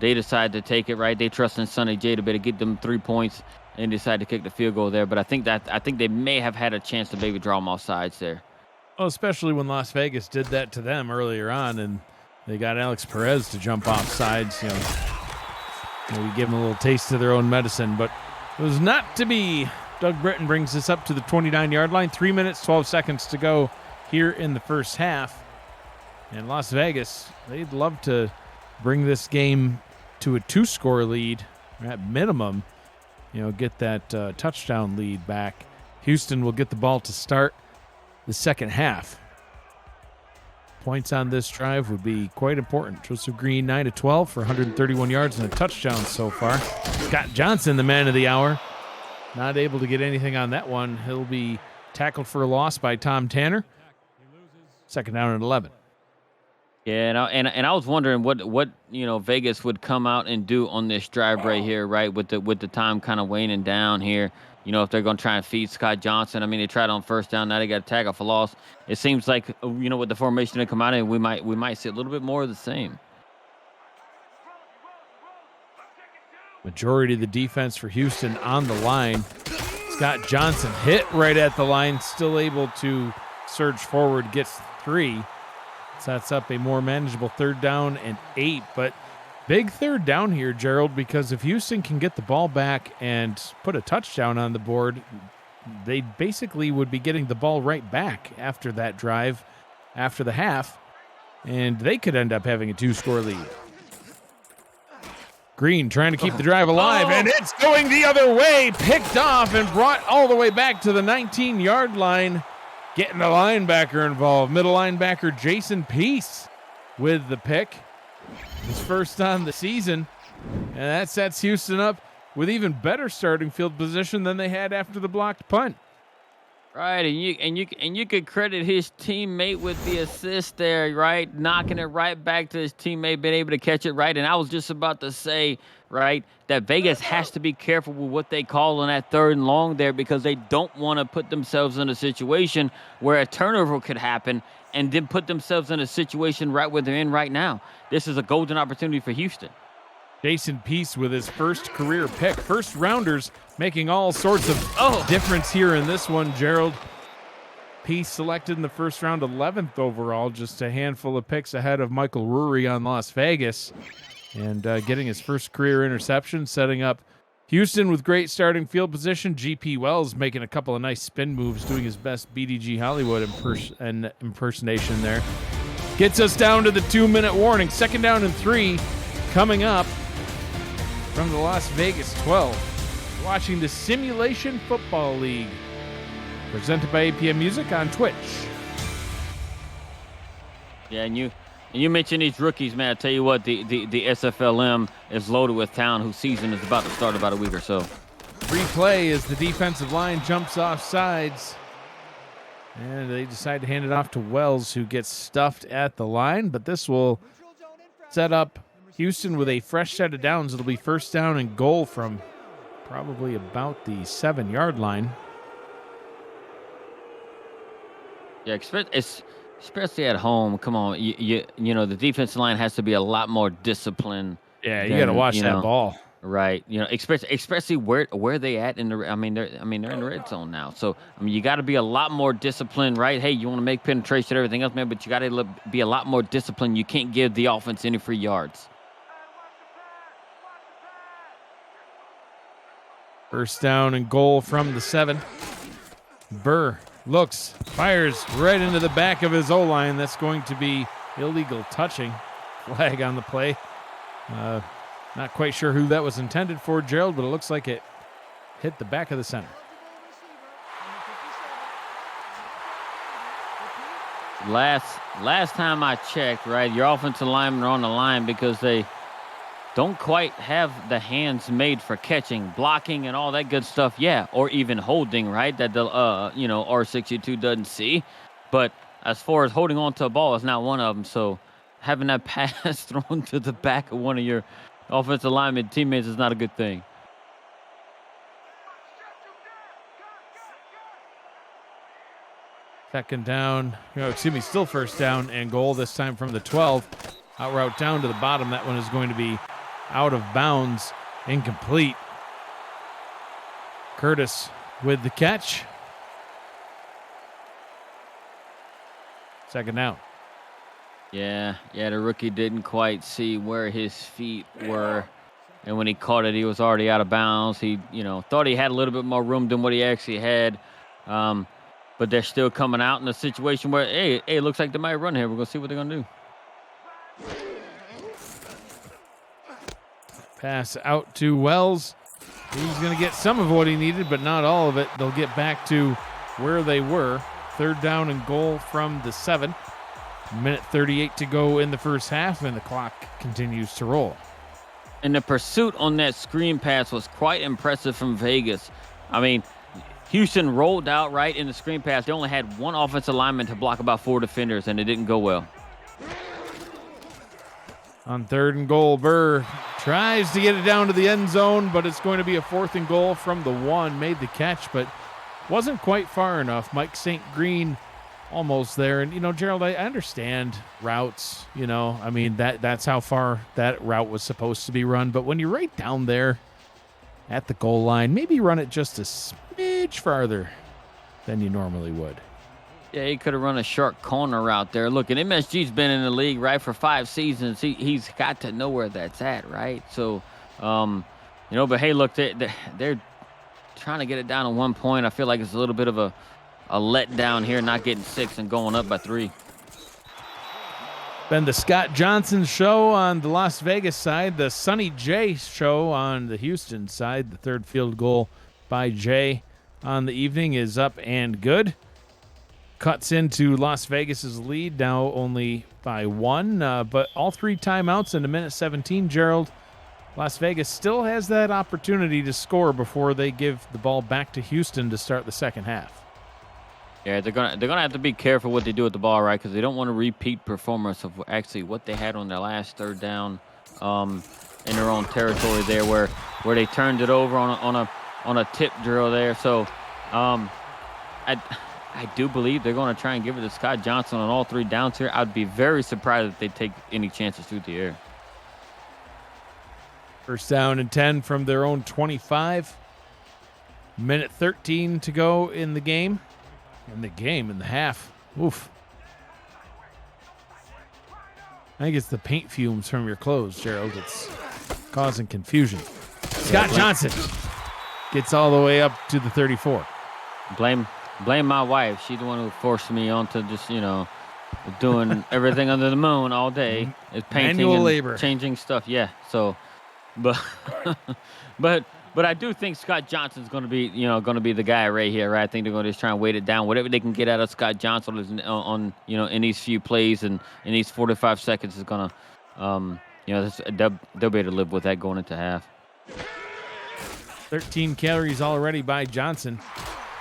B: they decided to take it right. They trust in Sonny J to better get them 3 points and decide to kick the field goal there. But I think they may have had a chance to maybe draw them offsides there.
A: Well, especially when Las Vegas did that to them earlier on, and they got Alex Perez to jump off sides. Maybe give them a little taste of their own medicine, but it was not to be. Doug Britton brings us up to the 29-yard line. 3 minutes, 12 seconds to go here in the first half. And Las Vegas, they'd love to bring this game to a 2-score lead, or at minimum, get that touchdown lead back. Houston will get the ball to start the second half. Points on this drive would be quite important. Joseph Green, 9 of 12 for 131 yards and a touchdown so far. Scott Johnson, the man of the hour, not able to get anything on that one. He'll be tackled for a loss by Tom Tanner. Second down and 11.
B: Yeah, and I was wondering what Vegas would come out and do on this drive right here, right, with the time kind of waning down here. If they're going to try and feed Scott Johnson. I mean, they tried on first down. Now they got a tackle for loss. It seems like, with the formation they come out in, we might see a little bit more of the same.
A: Majority of the defense for Houston on the line. Scott Johnson hit right at the line, still able to surge forward, gets 3. Sets up a more manageable 3rd down and 8, but big 3rd down here, Gerald, because if Houston can get the ball back and put a touchdown on the board, they basically would be getting the ball right back after that drive, after the half, and they could end up having a 2-score lead. Green trying to keep the drive alive, and it's going the other way, picked off and brought all the way back to the 19-yard line. Getting the linebacker involved. Middle linebacker Jason Peace with the pick. His first on the season. And that sets Houston up with even better starting field position than they had after the blocked punt.
B: Right, and you could credit his teammate with the assist there, right? Knocking it right back to his teammate, being able to catch it right. And I was just about to say, right, that Vegas has to be careful with what they call on that 3rd and long there, because they don't want to put themselves in a situation where a turnover could happen and then put themselves in a situation right where they're in right now. This is a golden opportunity for Houston.
A: Jason Peace with his first career pick. First rounders making all sorts of difference here in this one, Gerald. Peace selected in the first round, 11th overall, just a handful of picks ahead of Michael Rury on Las Vegas. And getting his first career interception, setting up Houston with great starting field position. G.P. Wells making a couple of nice spin moves, doing his best BDG Hollywood impersonation there. Gets us down to the 2-minute warning. 2nd down and 3 coming up from the Las Vegas 12. Watching the Simulation Football League, presented by APM Music on Twitch.
B: Yeah, and you mentioned these rookies, man. I tell you what, the SFLM is loaded with talent whose season is about to start about a week or so.
A: Free play as the defensive line jumps off sides. And they decide to hand it off to Wells, who gets stuffed at the line. But this will set up Houston with a fresh set of downs. It'll be 1st down and goal from probably about the 7-yard line.
B: Yeah, especially at home. Come on, you know the defensive line has to be a lot more disciplined.
A: Yeah, you got to watch that ball.
B: Right, especially where they at in the. I mean, they're in the red zone now. So you got to be a lot more disciplined, right? Hey, you want to make penetration, everything else, man, but you got to be a lot more disciplined. You can't give the offense any free yards.
A: 1st down and goal from the 7. Burr looks, fires right into the back of his O-line. That's going to be illegal touching. Flag on the play. Not quite sure who that was intended for, Gerald, but it looks like it hit the back of the center.
B: Last time I checked, right, your offensive linemen are on the line because they don't quite have the hands made for catching, blocking, and all that good stuff. Yeah, or even holding, right? That the R62 doesn't see. But as far as holding on to a ball, it's not one of them. So having that pass thrown to the back of one of your offensive lineman teammates is not a good thing.
A: Second down, still first down and goal, this time from the 12. Out route down to the bottom. That one is going to be out of bounds, incomplete. Curtis with the catch. Second down.
B: Yeah, the rookie didn't quite see where his feet were. And when he caught it, he was already out of bounds. He, thought he had a little bit more room than what he actually had. But they're still coming out in a situation where, hey, it looks like they might run here. We're going to see what they're going to do.
A: Pass out to Wells. He's going to get some of what he needed, but not all of it. They'll get back to where they were. Third down and goal from the 7. Minute 38 to go in the first half, and the clock continues to roll.
B: And the pursuit on that screen pass was quite impressive from Vegas. I mean, Houston rolled out right in the screen pass. They only had one offensive lineman to block about 4 defenders, and it didn't go well.
A: On third and goal, Burr tries to get it down to the end zone, but it's going to be a 4th and goal from the 1. Made the catch, but wasn't quite far enough. Mike St. Green almost there. And, Gerald, I understand routes, that's how far that route was supposed to be run. But when you're right down there at the goal line, maybe run it just a smidge farther than you normally would.
B: Yeah, he could have run a short corner route there. Look, and MSG's been in the league, right, for 5 seasons. He's got to know where that's at, right? So, but hey, look, they're trying to get it down to 1 point. I feel like it's a little bit of a letdown here, not getting 6 and going up by 3.
A: Been the Scott Johnson show on the Las Vegas side, the Sonny J show on the Houston side. The third field goal by Jay on the evening is up and good. Cuts into Las Vegas's lead, now only by 1, but all 3 timeouts in a minute 17, Gerald. Las Vegas still has that opportunity to score before they give the ball back to Houston to start the second half.
B: Yeah, they're gonna have to be careful what they do with the ball, right? Because they don't want to repeat performance of actually what they had on their last third down in their own territory there, where they turned it over on a tip drill there. So, I do believe they're going to try and give it to Scott Johnson on all 3 downs here. I'd be very surprised if they take any chances through the air.
A: First down and 10 from their own 25. Minute 13 to go in the game. In the half. Oof. I think it's the paint fumes from your clothes, Gerald. It's causing confusion. Scott Johnson gets all the way up to the 34.
B: Blame my wife. She's the one who forced me onto just, doing everything under the moon all day. Is painting
A: Manual
B: and
A: labor.
B: Changing stuff. Yeah. So, but I do think Scott Johnson's going to be, the guy right here, right? I think they're going to just try and weight it down. Whatever they can get out of Scott Johnson is in these few plays and in these 45 seconds is going to, they'll be able to live with that going into half.
A: 13 carries already by Johnson.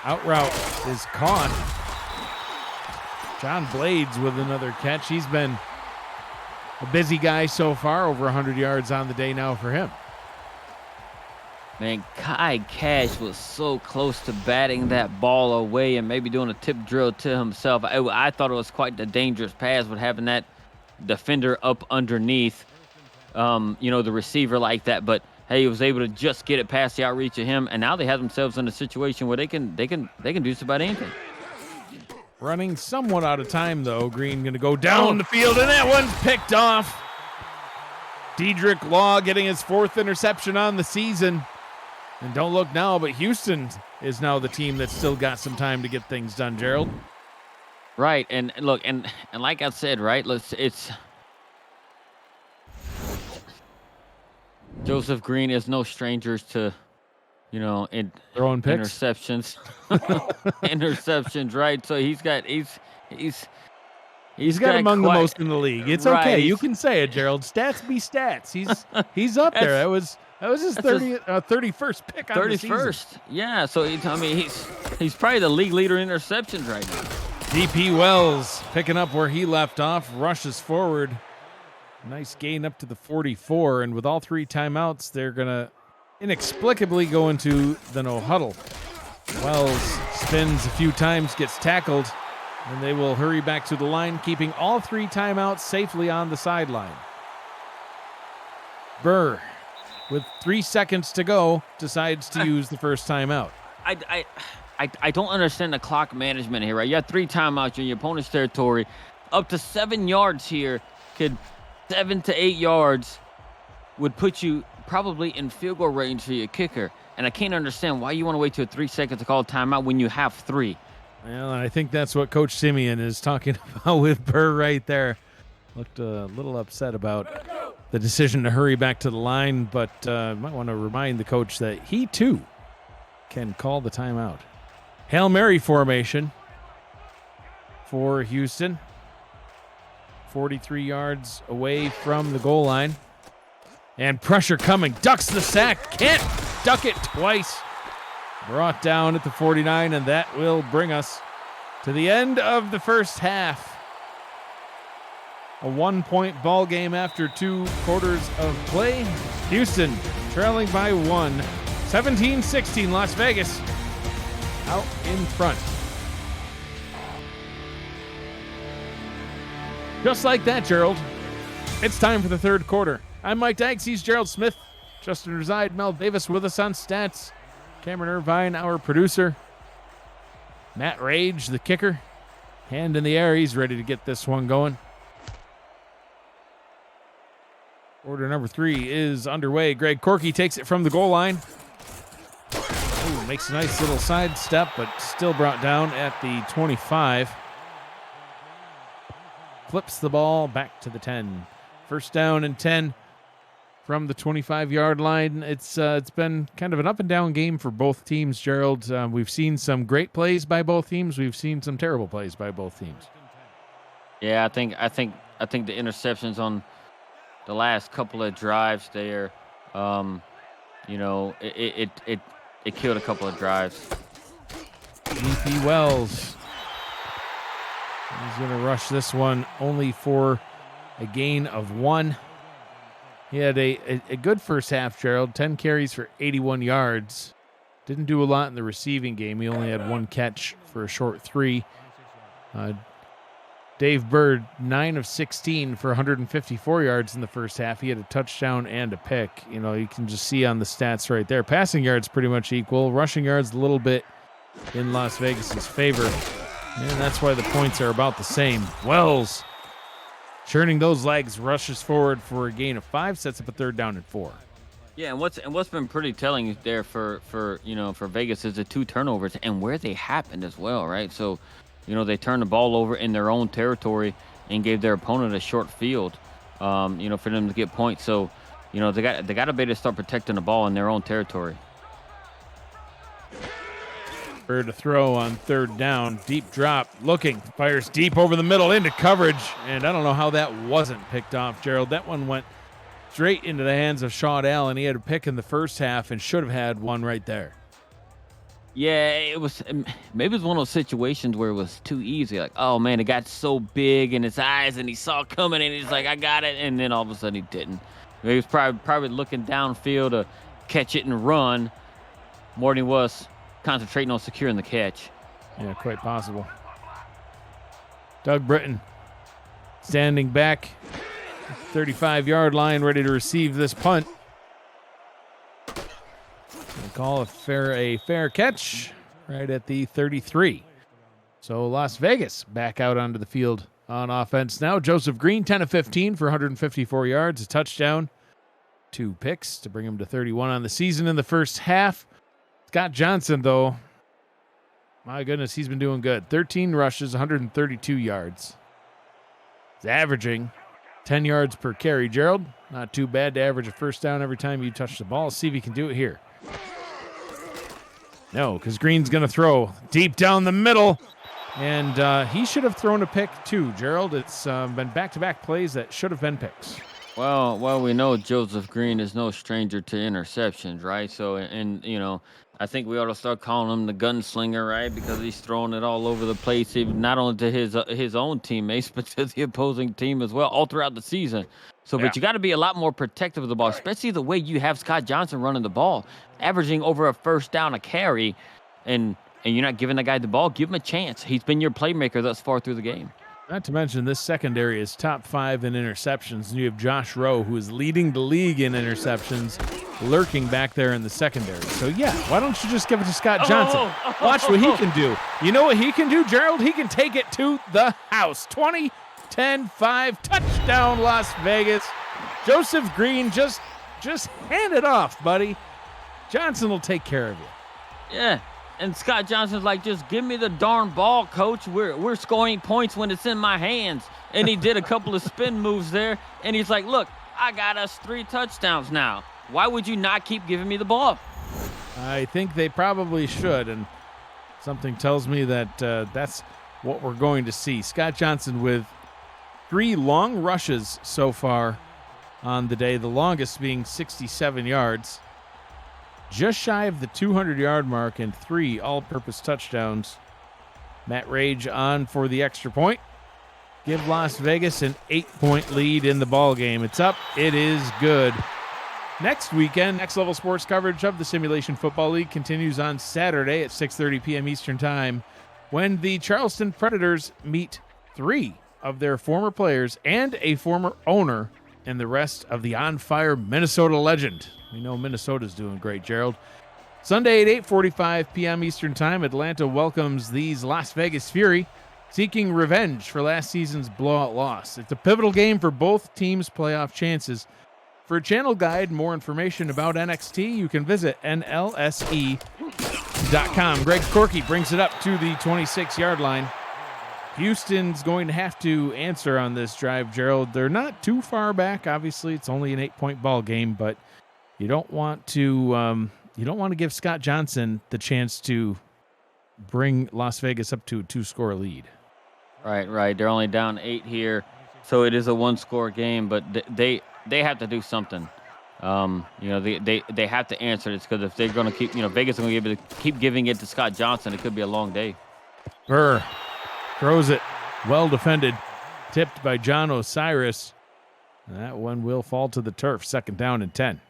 A: Out route is caught. John Blades with another catch. He's been a busy guy so far, over 100 yards on the day now for him.
B: Man, Kai Cash was so close to batting that ball away and maybe doing a tip drill to himself. I thought it was quite the dangerous pass with having that defender up underneath, the receiver like that. But hey, he was able to just get it past the outreach of him, and now they have themselves in a situation where they can do just about anything.
A: Running somewhat out of time, though. Green going to go down the field, and that one's picked off. Dedrick Law getting his 4th interception on the season. And don't look now, but Houston is now the team that's still got some time to get things done, Gerald.
B: Right, and look, and like I said, right, it's Joseph Green is no strangers to,
A: throwing picks,
B: interceptions, interceptions, right? So he's got
A: among the most in the league. It's
B: right.
A: Okay, you can say it, Gerald. Stats be stats. He's up there. That was his 31st pick on the season.
B: 31st, yeah. So he's probably the league leader in interceptions right now.
A: DP Wells picking up where he left off, rushes forward Nice gain up to the 44, and with all 3 timeouts, they're going to inexplicably go into the no huddle. Wells spins a few times, gets tackled, and they will hurry back to the line, keeping all 3 timeouts safely on the sideline. Burr, with 3 seconds to go, decides to use the first timeout.
B: I don't understand the clock management here, right? You have 3 timeouts in your opponent's territory. Up to 7 yards here 7 to 8 yards would put you probably in field goal range for your kicker. And I can't understand why you want to wait till 3 seconds to call a timeout when you have 3.
A: Well, I think that's what Coach Simeon is talking about with Burr right there. Looked a little upset about the decision to hurry back to the line, but might want to remind the coach that he too can call the timeout. Hail Mary formation for Houston. 43 yards away from the goal line. And pressure coming. Ducks the sack. Can't duck it twice. Brought down at the 49, and that will bring us to the end of the first half. A 1-point ball game after 2 quarters of play. Houston trailing by 1. 17-16, Las Vegas out in front. Just like that, Gerald, it's time for the third quarter. I'm Mike Dykes. He's Gerald Smith. Justin Reside, Mel Davis with us on stats. Cameron Irvine, our producer. Matt Rage, the kicker. Hand in the air. He's ready to get this one going. Quarter number 3 is underway. Greg Corky takes it from the goal line. Ooh, makes a nice little side step, but still brought down at the 25. Flips the ball back to the 10. First down and 10 from the 25-yard line. It's been kind of an up and down game for both teams, Gerald. We've seen some great plays by both teams. We've seen some terrible plays by both teams.
B: Yeah, I think the interceptions on the last couple of drives there, it killed a couple of drives.
A: E.P. Wells. He's going to rush this one only for a gain of 1. He had a good first half, Gerald. 10 carries for 81 yards. Didn't do a lot in the receiving game. He only had 1 catch for a short 3. Dave Bird, 9 of 16 for 154 yards in the first half. He had a touchdown and a pick. You know, you can just see on the stats right there. Passing yards pretty much equal. Rushing yards a little bit in Las Vegas's favor. And that's why the points are about the same. Wells churning those legs, rushes forward for a gain of 5, sets up a 3rd down and 4.
B: Yeah, and what's been pretty telling there for Vegas is the 2 turnovers and where they happened as well, right? So, they turned the ball over in their own territory and gave their opponent a short field, for them to get points. So, they got to be able to start protecting the ball in their own territory.
A: Bird to throw on 3rd down. Deep drop. Looking. Fires deep over the middle into coverage. And I don't know how that wasn't picked off, Gerald. That one went straight into the hands of Sean Allen. He had a pick in the first half and should have had one right there.
B: Yeah, it was maybe one of those situations where it was too easy. Like, oh, man, it got so big in his eyes and he saw it coming and he's like, I got it. And then all of a sudden he didn't. He was probably looking downfield to catch it and run more than he was concentrating on securing the catch.
A: Yeah, quite possible. Doug Britton standing back, 35-yard line, ready to receive this punt. They call a fair catch right at the 33. So Las Vegas back out onto the field on offense now. Joseph Green, 10 of 15 for 154 yards, a touchdown, 2 picks to bring him to 31 on the season in the first half. Scott Johnson, though, my goodness, he's been doing good. 13 rushes, 132 yards. He's averaging 10 yards per carry. Gerald, not too bad to average a first down every time you touch the ball. Let's see if he can do it here. No, because Green's going to throw deep down the middle. And he should have thrown a pick too, Gerald. It's been back-to-back plays that should have been picks.
B: Well, we know Joseph Green is no stranger to interceptions, right? So, and I think we ought to start calling him the gunslinger, right? Because he's throwing it all over the place, even not only to his own teammates, but to the opposing team as well, all throughout the season. So,
A: Yeah.
B: but you got to be a lot more protective of the ball, especially the way you have Scott Johnson running the ball, averaging over a first down a carry, and you're not giving the guy the ball. Give him a chance. He's been your playmaker thus far through the game.
A: Not to mention, this secondary is top 5 in interceptions. And you have Josh Rowe, who is leading the league in interceptions, lurking back there in the secondary. So, yeah, why don't you just give it to Scott Johnson? Watch what he can do. You know what he can do, Gerald? He can take it to the house. 20, 10, 5, touchdown Las Vegas. Joseph Green, just hand it off, buddy. Johnson will take care of you.
B: Yeah. And Scott Johnson's like, just give me the darn ball, coach. We're scoring points when it's in my hands. And he did a couple of spin moves there. And he's like, look, I got us 3 touchdowns now. Why would you not keep giving me the ball?
A: I think they probably should. And something tells me that that's what we're going to see. Scott Johnson with 3 long rushes so far on the day, the longest being 67 yards. Just shy of the 200-yard mark and 3 all-purpose touchdowns. Matt Rage on for the extra point. Give Las Vegas an 8-point lead in the ball game. It's up. It is good. Next weekend, Next Level Sports coverage of the Simulation Football League continues on Saturday at 6:30 p.m. Eastern Time when the Charleston Predators meet 3 of their former players and a former owner and the rest of the on-fire Minnesota legend. We know Minnesota's doing great, Gerald. Sunday at 8:45 p.m. Eastern Time, Atlanta welcomes these Las Vegas Fury, seeking revenge for last season's blowout loss. It's a pivotal game for both teams' playoff chances. For a channel guide and more information about NXT, you can visit NLSE.com. Greg Corky brings it up to the 26-yard line. Houston's going to have to answer on this drive, Gerald. They're not too far back. Obviously, it's only an 8-point ball game, but you don't want to give Scott Johnson the chance to bring Las Vegas up to a 2-score lead.
B: Right. They're only down 8 here, so it is a 1-score game. But they have to do something. They have to answer this, because if they're going to keep, Vegas is going to keep giving it to Scott Johnson, it could be a long day.
A: Burr throws it, well defended, tipped by John Osiris. That one will fall to the turf. 2nd down and 10.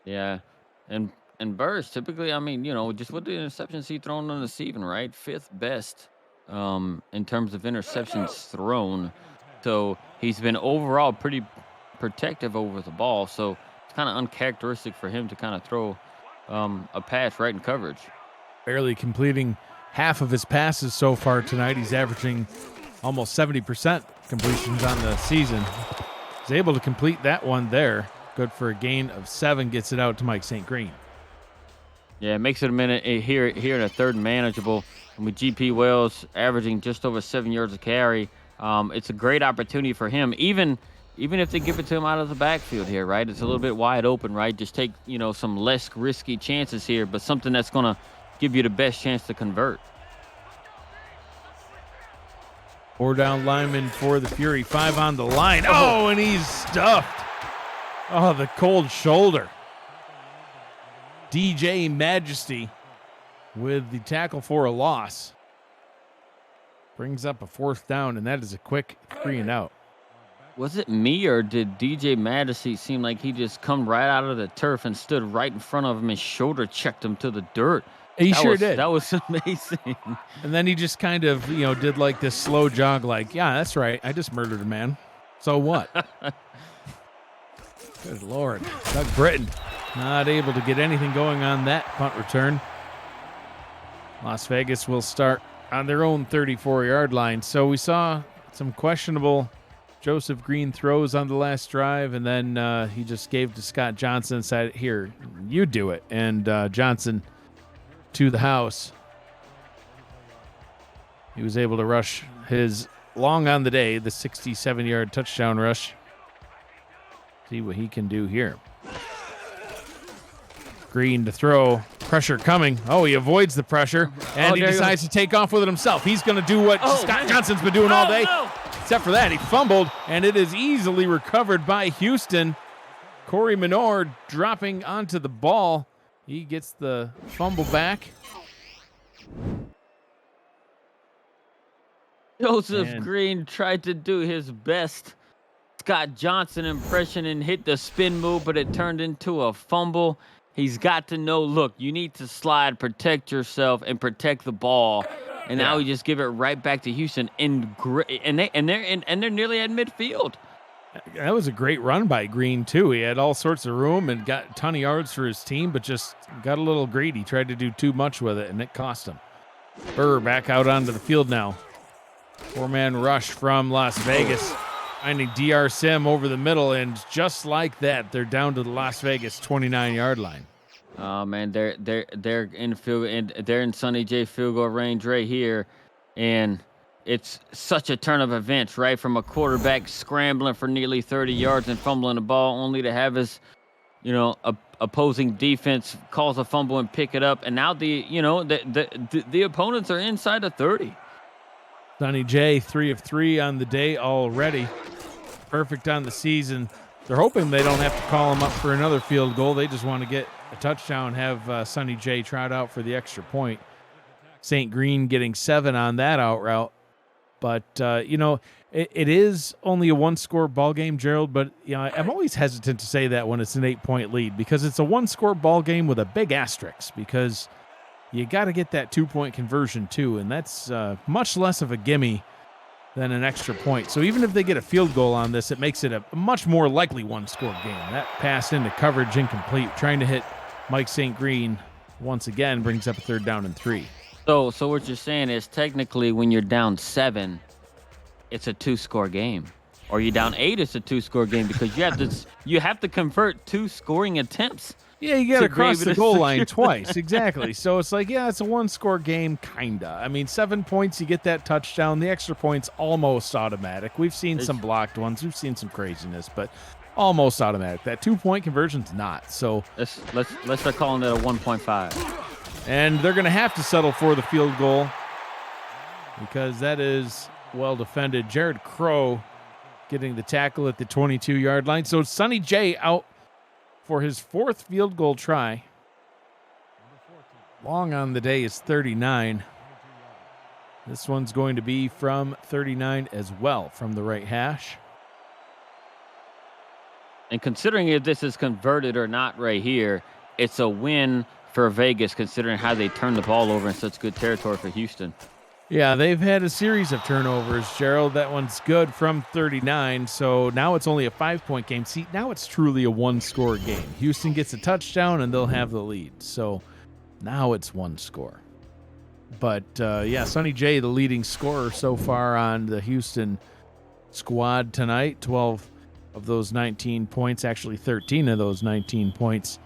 B: Yeah, and Burrs typically, just with the interceptions he thrown on the season, right? 5th best in terms of interceptions thrown. So he's been overall pretty protective over the ball. So it's kind of uncharacteristic for him to kind of throw a pass right in coverage.
A: Barely completing half of his passes so far tonight. He's averaging almost 70% completions on the season. He's able to complete that one there. Good for a gain of 7. Gets it out to Mike St. Green.
B: Yeah, it makes it a minute here in a 3rd and manageable. And with GP Wells averaging just over 7 yards a carry, it's a great opportunity for him. Even if they give it to him out of the backfield here, right? It's a little bit wide open, right? Just take, some less risky chances here, but something that's going to give you the best chance to convert.
A: 4 down lineman for the Fury. 5 on the line. Oh, and he's stuffed. Oh, the cold shoulder. DJ Majesty with the tackle for a loss. Brings up a 4th down, and that is a quick 3 and out.
B: Was it me, or did DJ Majesty seem like he just come right out of the turf and stood right in front of him and shoulder checked him to the dirt?
A: He sure did.
B: That was amazing.
A: And then he just kind of, did like this slow jog, like, yeah, that's right. I just murdered a man. So what? Good Lord. Doug Britton not able to get anything going on that punt return. Las Vegas will start on their own 34-yard line. So we saw some questionable Joseph Green throws on the last drive, and then he just gave to Scott Johnson and said, here, you do it. And Johnson to the house. He was able to rush his long on the day, the 67-yard touchdown rush. See what he can do here. Green to throw. Pressure coming. Oh, he avoids the pressure, and he decides to take off with it himself. He's going to do what Scott Johnson's been doing all day. Except for that, he fumbled, and it is easily recovered by Houston. Corey Menor dropping onto the ball. He gets the fumble back.
B: Joseph Green tried to do his best Scott Johnson impression and hit the spin move, but it turned into a fumble. He's got to know, look, you need to slide, protect yourself, and protect the ball. And now we just give it right back to Houston, and they're nearly at midfield.
A: That was a great run by Green too. He had all sorts of room and got a ton of yards for his team, but just got a little greedy. Tried to do too much with it, and it cost him. Burr back out onto the field now. 4-man rush from Las Vegas, finding DR Sim over the middle, and just like that, they're down to the Las Vegas 29-yard line.
B: Oh man, they're in field, and they're in Sonny J field goal range right here, and it's such a turn of events, right? From a quarterback scrambling for nearly 30 yards and fumbling the ball, only to have his, opposing defense calls a fumble and pick it up, and now the opponents are inside the 30.
A: Sonny J 3 of 3 on the day already, perfect on the season. They're hoping they don't have to call him up for another field goal. They just want to get a touchdown, have Sonny J trot out for the extra point. St. Green getting 7 on that out route. But, it is only a one-score ball game, Gerald, but I'm always hesitant to say that when it's an 8-point lead, because it's a one-score ball game with a big asterisk, because you got to get that 2-point conversion too, and that's much less of a gimme than an extra point. So even if they get a field goal on this, it makes it a much more likely one-score game. That pass into coverage incomplete, trying to hit Mike St. Green once again brings up a 3rd down and 3.
B: So what you're saying is technically when you're down 7, it's a 2-score game, or you're down 8, it's a 2-score game, because you have to convert 2 scoring attempts.
A: Yeah, you got to cross the goal line twice. Exactly. So it's like, it's a one-score game, kinda. I mean, 7 points, you get that touchdown. The extra point's almost automatic. We've seen some blocked ones. We've seen some craziness, but almost automatic. That 2-point conversion's not. So
B: let's start calling it a 1.5.
A: And they're going to have to settle for the field goal, because that is well defended. Jared Crow getting the tackle at the 22-yard line. So Sonny J out for his 4th field goal try. Long on the day is 39. This one's going to be from 39 as well, from the right hash.
B: And considering if this is converted or not right here, it's a win for Vegas, considering how they turned the ball over in such good territory for Houston.
A: Yeah, they've had a series of turnovers, Gerald. That one's good from 39, so now it's only a 5-point game. See, now it's truly a one-score game. Houston gets a touchdown, and they'll have the lead. So now it's one score. But, Sonny J, the leading scorer so far on the Houston squad tonight. 12 of those 19 points, actually 13 of those 19 points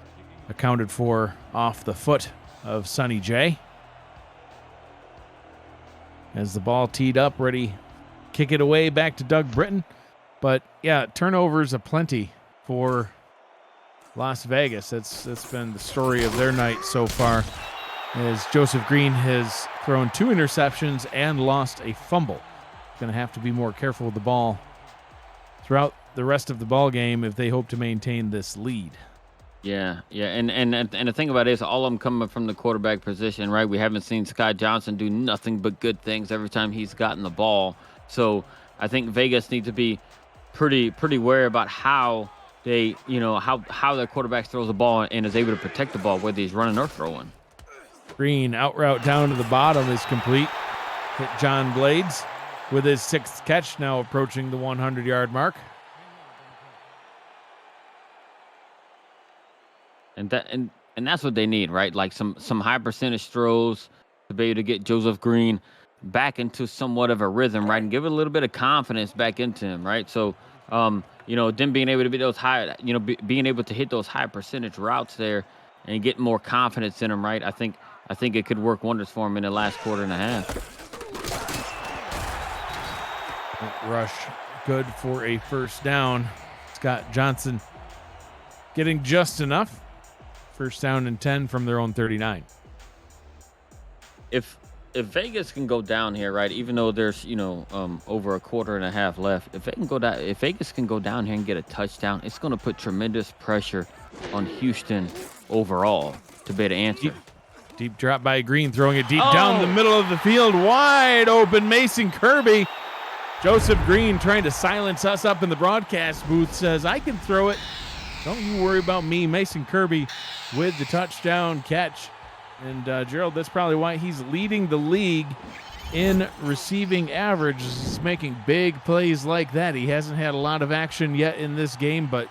A: accounted for off the foot of Sonny J. As the ball teed up, ready, kick it away back to Doug Britton. But turnovers aplenty for Las Vegas. That's been the story of their night so far, as Joseph Green has thrown 2 interceptions and lost a fumble. Going to have to be more careful with the ball throughout the rest of the ball game if they hope to maintain this lead.
B: Yeah, and the thing about it is all of them coming from the quarterback position, right? We haven't seen Scott Johnson do nothing but good things every time he's gotten the ball. So I think Vegas needs to be pretty wary about how they, how their quarterback throws the ball and is able to protect the ball, whether he's running or throwing.
A: Green out route down to the bottom is complete. Hit John Blades with his 6th catch, now approaching the 100-yard mark.
B: And that's what they need, right? Like some high percentage throws to be able to get Joseph Green back into somewhat of a rhythm, right? And give it a little bit of confidence back into him, right? So, them being able to be those high, being able to hit those high percentage routes there and get more confidence in him, right? I think it could work wonders for him in the last quarter and a half.
A: That rush good for a 1st down. Scott Johnson getting just enough. 1st down and 10 from their own 39.
B: If if Vegas can go down here, right? Even though there's over a quarter and a half left, if Vegas can go down here and get a touchdown, it's going to put tremendous pressure on Houston overall to be able to answer.
A: Deep drop by Green, throwing it deep down the
B: Oh!
A: middle of the field, wide open. Mason Kirby. Joseph Green, trying to silence us up in the broadcast booth, says, I can throw it. Don't you worry about me. Mason Kirby with the touchdown catch. And Gerald, that's probably why he's leading the league in receiving average. He's making big plays like that. He hasn't had a lot of action yet in this game, but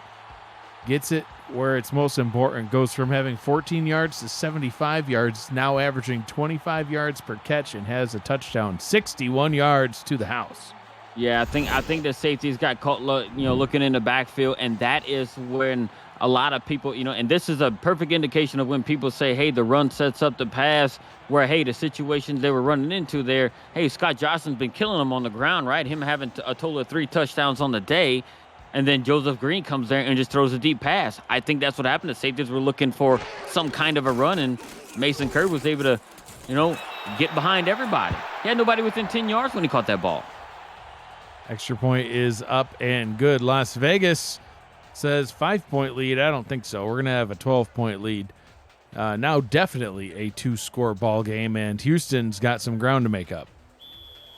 A: gets it where it's most important. Goes from having 14 yards to 75 yards, now averaging 25 yards per catch, and has a touchdown, 61 yards to the house.
B: Yeah, I think the safeties got caught, looking in the backfield, and that is when a lot of people, and this is a perfect indication of when people say, hey, the run sets up the pass, where, hey, the situations they were running into there, hey, Scott Johnson's been killing them on the ground, right? Him having a total of 3 touchdowns on the day, and then Joseph Green comes there and just throws a deep pass. I think that's what happened. The safeties were looking for some kind of a run, and Mason Kirby was able to, get behind everybody. He had nobody within 10 yards when he caught that ball.
A: Extra point is up and good. Las Vegas says 5-point lead. I don't think so. We're going to have a 12-point lead. Now definitely a 2-score ball game, and Houston's got some ground to make up.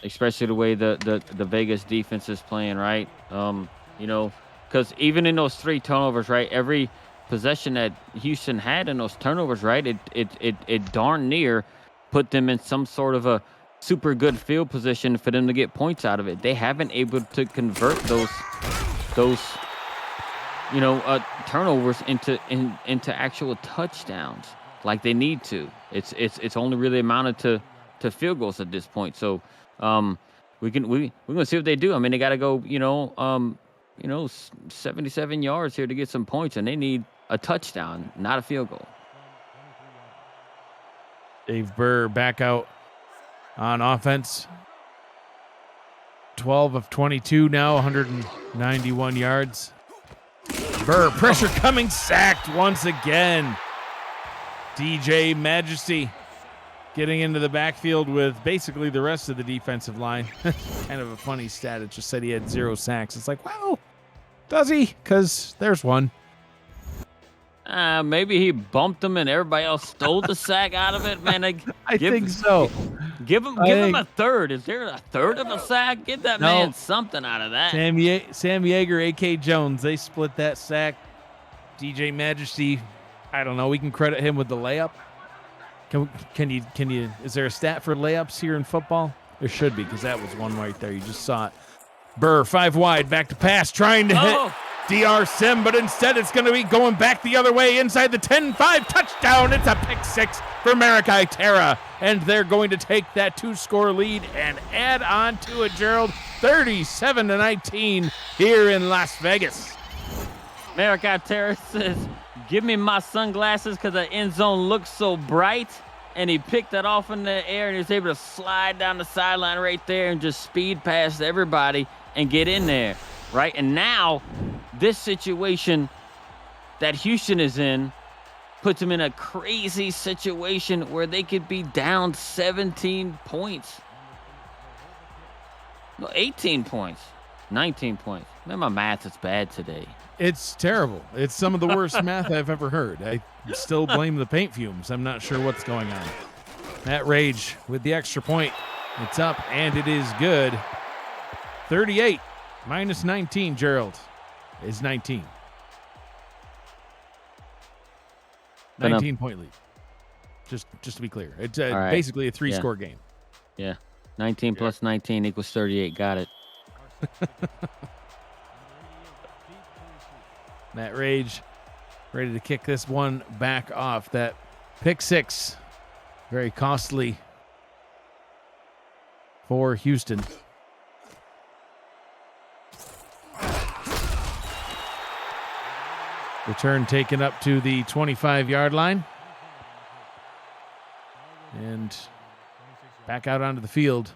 B: Especially the way the Vegas defense is playing, right? Because even in those 3 turnovers, right, every possession that Houston had in those turnovers, right, it darn near put them in some sort of a super good field position for them to get points out of it. They haven't able to convert those turnovers into actual touchdowns like they need to. It's only really amounted to field goals at this point. So we're gonna see what they do. I mean, they got to go 77 yards here to get some points, and they need a touchdown, not a field goal.
A: Dave Burr back out on offense. 12 of 22 now, 191 yards. Burr, pressure coming, sacked once again. DJ Majesty getting into the backfield with basically the rest of the defensive line. Kind of a funny stat. It just said he had 0 sacks. It's like, well, does he? Because there's one.
B: Maybe he bumped him and everybody else stole the sack out of it, man.
A: I think so.
B: Give him a third. Is there a third of a sack? Get that man something out of that.
A: Sam Yeager, A.K. Jones, they split that sack. DJ Majesty, I don't know. We can credit him with the layup. Can you? Is there a stat for layups here in football? There should be, because that was one right there. You just saw it. Burr, 5 wide, back to pass, trying to hit DR Sim, but instead it's going to be going back the other way inside the 10-5 touchdown. It's a pick 6 for Marikai Terra, and they're going to take that 2-score lead and add on to it, Gerald. 37-19 here in Las Vegas.
B: Marikai Terra says, give me my sunglasses because the end zone looks so bright. And he picked that off in the air and he was able to slide down the sideline right there and just speed past everybody and get in there, right? And now this situation that Houston is in puts him in a crazy situation where they could be down 17 points. No, 18 points, 19 points. Man, my math is bad today.
A: It's terrible. It's some of the worst math I've ever heard. I still blame the paint fumes. I'm not sure what's going on. Matt Rage with the extra point. It's up, and it is good. 38 minus 19, Gerald, is 19. 19-point lead. Just to be clear. It's basically a 3-score game.
B: Yeah. 19 plus 19 equals 38. Got it.
A: Matt Rage ready to kick this one back off. That pick 6, very costly for Houston. Return taken up to the 25-yard line. And back out onto the field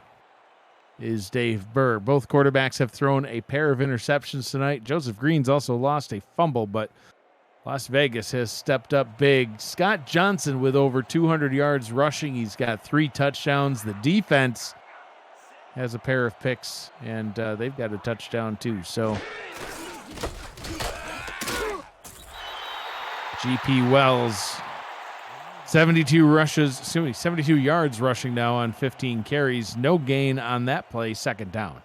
A: is Dave Burr. Both quarterbacks have thrown a pair of interceptions tonight. Joseph Green's also lost a fumble, but Las Vegas has stepped up big. Scott Johnson with over 200 yards rushing. He's got 3 touchdowns. The defense has a pair of picks, and they've got a touchdown too. So GP Wells, 72 yards rushing now on 15 carries. No gain on that play, second down.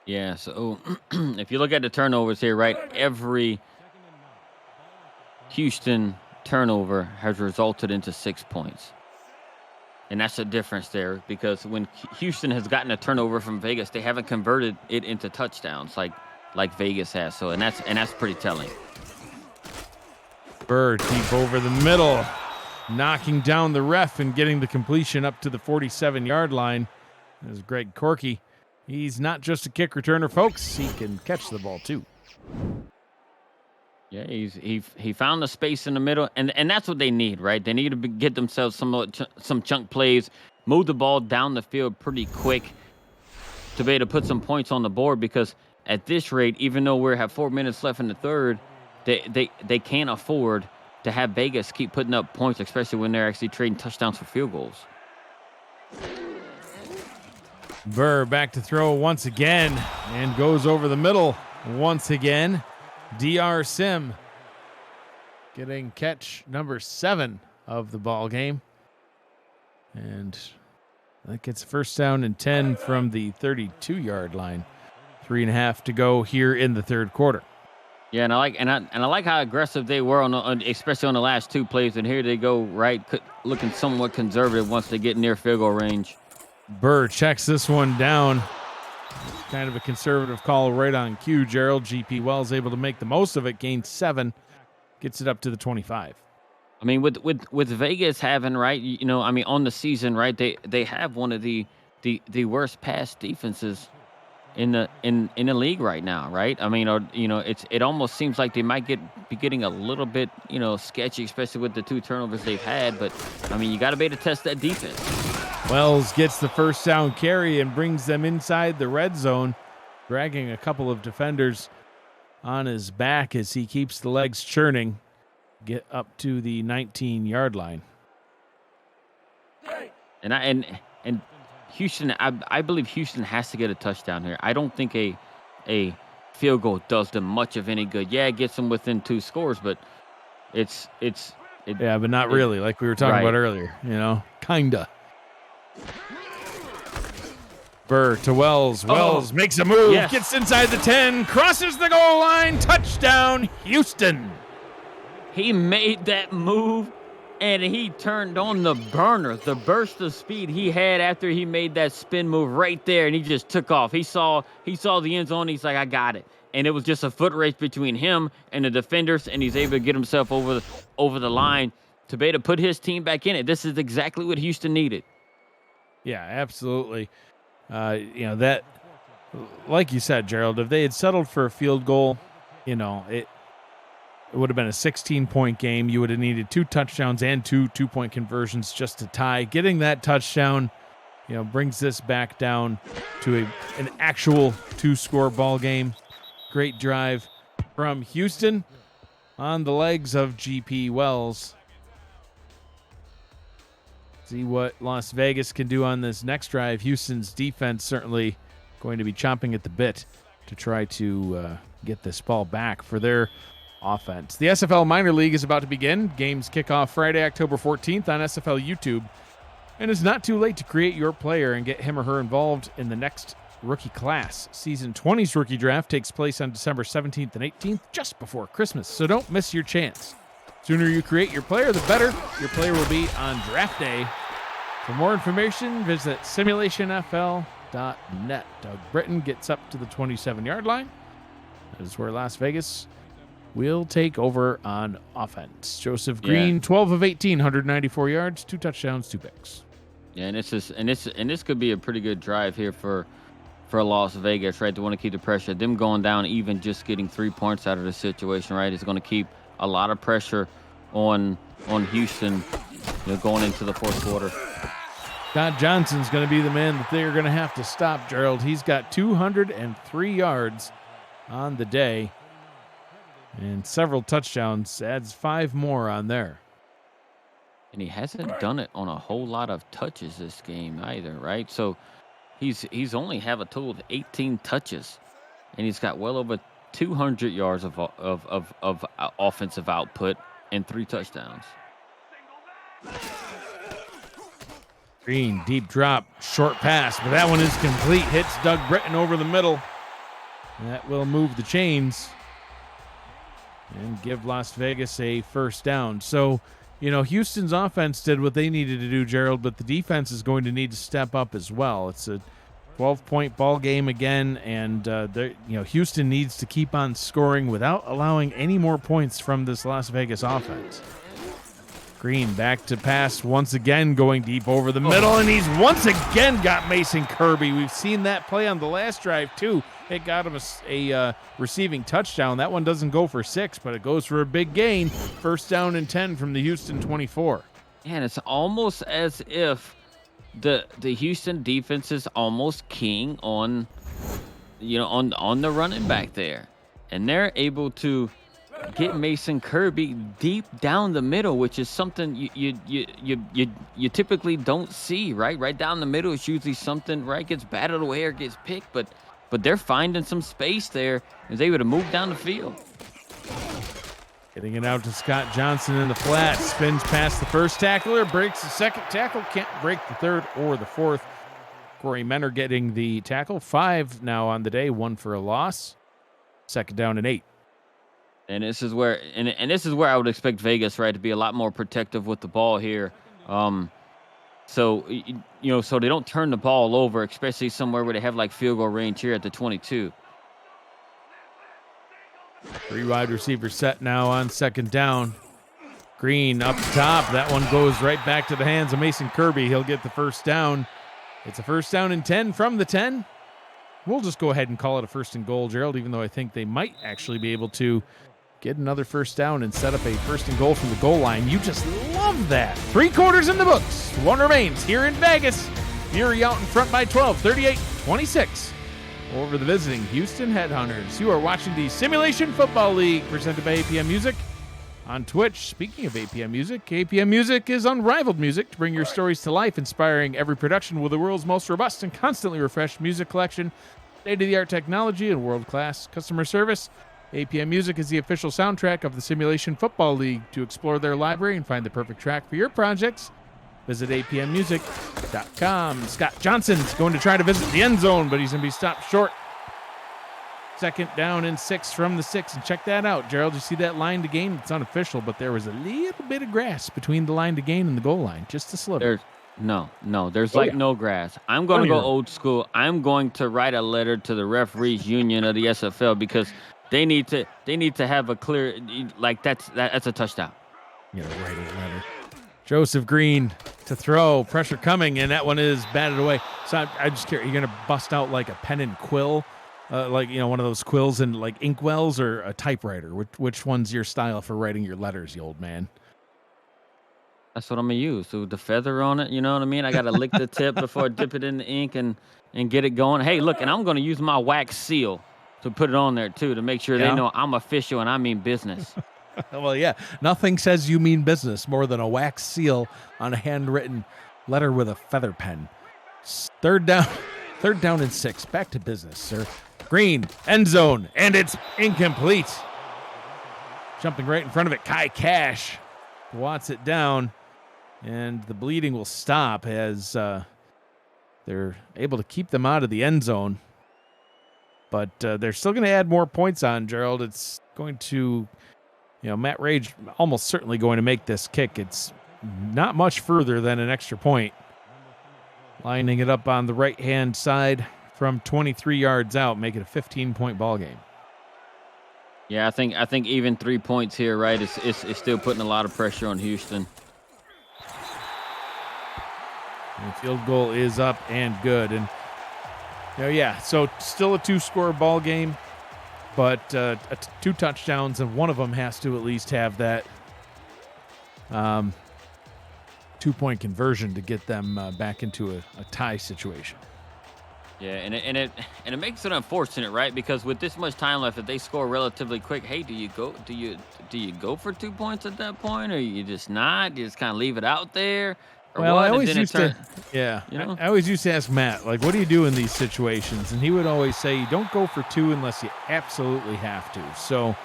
B: Yeah, so if you look at the turnovers here, right, every Houston turnover has resulted into 6 points. And that's the difference there, because when Houston has gotten a turnover from Vegas, they haven't converted it into touchdowns like Vegas has. So and that's pretty telling.
A: Burr deep over the middle, knocking down the ref and getting the completion up to the 47-yard line. There's Greg Corky. He's not just a kick returner, folks. He can catch the ball too.
B: Yeah, he found the space in the middle, and that's what they need, right? They need to get themselves some chunk plays, move the ball down the field pretty quick to be able to put some points on the board, because at this rate, even though we have 4 minutes left in the third, they can't afford to have Vegas keep putting up points, especially when they're actually trading touchdowns for field goals.
A: Burr back to throw once again and goes over the middle once again. DR Sim getting catch number 7 of the ball game. And that gets first down and 10 from the 32-yard line. 3.5 to go here in the third quarter.
B: Yeah, and I like how aggressive they were especially on the last 2 plays. And here they go, right, looking somewhat conservative once they get near field goal range.
A: Burr checks this one down. Kind of a conservative call right on cue, Gerald. GP Wells able to make the most of it, gains 7, gets it up to the 25.
B: I mean, with Vegas having, right, on the season, right, they have one of the worst pass defenses in the league right now, right? I mean, it almost seems like they might be getting a little bit, sketchy, especially with the 2 turnovers they've had. But I mean, you got to be able to test that defense.
A: Wells gets the first down carry and brings them inside the red zone, dragging a couple of defenders on his back as he keeps the legs churning. Get up to the 19-yard line.
B: And Houston, I believe Houston has to get a touchdown here. I don't think a field goal does them much of any good. Yeah, it gets them within 2 scores, but
A: but not really, like we were talking about earlier. Kinda. Burr to Wells. Wells makes a move, gets inside the 10, crosses the goal line, touchdown, Houston.
B: He made that move, and he turned on the burner, the burst of speed he had after he made that spin move right there, and he just took off. He saw the end zone. He's like, I got it. And it was just a foot race between him and the defenders, and he's able to get himself over the line to be able to put his team back in it. This is exactly what Houston needed.
A: Yeah, absolutely. That, like you said, Gerald, if they had settled for a field goal, it would have been a 16-point game. You would have needed 2 touchdowns and 2 two-point conversions just to tie. Getting that touchdown, brings this back down to an actual 2-score ball game. Great drive from Houston on the legs of GP Wells. See what Las Vegas can do on this next drive. Houston's defense certainly going to be chomping at the bit to try to get this ball back for their offense. The SFL Minor League is about to begin. Games kick off Friday, October 14th on SFL YouTube. And it's not too late to create your player and get him or her involved in the next rookie class. Season 20's rookie draft takes place on December 17th and 18th, just before Christmas, so don't miss your chance. Sooner you create your player, the better. Your player will be on draft day. For more information, visit simulationfl.net. Doug Britton gets up to the 27-yard line. That is where Las Vegas will take over on offense. Joseph Green, 12 of 18, 194 yards, 2 touchdowns, 2 picks.
B: Yeah, and this could be a pretty good drive here for Las Vegas, right? They want to keep the pressure. Them going down, even just getting 3 points out of the situation, right? It's going to keep a lot of pressure on Houston, going into the fourth quarter.
A: Scott Johnson's going to be the man that they're going to have to stop, Gerald. He's got 203 yards on the day. And several touchdowns, adds 5 more on there.
B: And he hasn't done it on a whole lot of touches this game either, right? So he's only have a total of 18 touches, and he's got well over 200 yards of offensive output and 3 touchdowns.
A: Green, deep drop, short pass, but that one is complete. Hits Doug Britton over the middle. And that will move the chains and give Las Vegas a first down. So, Houston's offense did what they needed to do, Gerald, but the defense is going to need to step up as well. It's a 12-point ball game again, and Houston needs to keep on scoring without allowing any more points from this Las Vegas offense. Green back to pass once again, going deep over the middle, and he's once again got Mason Kirby. We've seen that play on the last drive, too. It got him a receiving touchdown. That one doesn't go for 6, but it goes for a big gain. First down and 10 from the Houston 24.
B: And it's almost as if the Houston defense is almost king on the running back there, and they're able to get Mason Kirby deep down the middle, which is something you typically don't see, right? Right down the middle is usually something, right? Gets batted away or gets picked, but they're finding some space there and is able to move down the field.
A: Getting it out to Scott Johnson in the flat, spins past the first tackler, breaks the second tackle, can't break the third or the fourth. Corey Menner getting the tackle. 5 now on the day, 1 for a loss. Second down and 8.
B: And this is where I would expect Vegas, right, to be a lot more protective with the ball here. So they don't turn the ball over, especially somewhere where they have like field goal range here at the 22.
A: 3 wide receivers set now on second down. Green up top. That one goes right back to the hands of Mason Kirby. He'll get the first down. It's a first down and 10 from the 10. We'll just go ahead and call it a first and goal, Gerald, even though I think they might actually be able to get another first down and set up a first and goal from the goal line. You just love that. 3 quarters in the books. 1 remains here in Vegas. Fury out in front by 12, 38-26. Over the visiting Houston Headhunters. You are watching the Simulation Football League presented by APM Music on Twitch. Speaking of APM Music, APM Music is unrivaled music to bring your stories to life, inspiring every production with the world's most robust and constantly refreshed music collection, state-of-the-art technology, and world-class customer service. APM Music is the official soundtrack of the Simulation Football League. To explore their library and find the perfect track for your projects, visit apmmusic.com. Scott Johnson's going to try to visit the end zone, but he's going to be stopped short. Second down and 6 from the 6. And check that out, Gerald. You see that line to gain? It's unofficial, but there was a little bit of grass between the line to gain and the goal line. Just a sliver.
B: There's no grass. I'm going to go old school. I'm going to write a letter to the referees union of the SFL because they need to have a clear, like that's a touchdown.
A: You know, write a letter. Joseph Green to throw, pressure coming, and that one is batted away. So I'm just curious, you're going to bust out like a pen and quill, one of those quills and like inkwells, or a typewriter? Which one's your style for writing your letters, you old man?
B: That's what I'm going to use. So the feather on it, you know what I mean? I got to lick the tip before I dip it in the ink and get it going. Hey, look, and I'm going to use my wax seal to put it on there, too, to make sure they know I'm official and I mean business.
A: Well, yeah. Nothing says you mean business more than a wax seal on a handwritten letter with a feather pen. Third down and 6. Back to business, sir. Green, end zone, and it's incomplete. Jumping right in front of it, Kai Cash wants it down, and the bleeding will stop as they're able to keep them out of the end zone. But they're still going to add more points on, Gerald. It's going to, Matt Rage almost certainly going to make this kick. It's not much further than an extra point. Lining it up on the right-hand side from 23 yards out, make it a 15-point ball game.
B: Yeah, I think even 3 points here, right, is still putting a lot of pressure on Houston.
A: And the field goal is up and good. And so still a 2-score ball game, but 2 touchdowns, and one of them has to at least have that 2-point conversion to get them back into a tie situation.
B: Yeah, and it makes it unfortunate, right? Because with this much time left, if they score relatively quick, hey, do you go for 2 points at that point, or you just not? You just kind of leave it out there, or
A: Well, I
B: what? And
A: always
B: then it
A: used to,
B: turn,
A: yeah,
B: you
A: I,
B: know.
A: I always used to ask Matt, like, what do you do in these situations? And he would always say, don't go for two unless you absolutely have to. So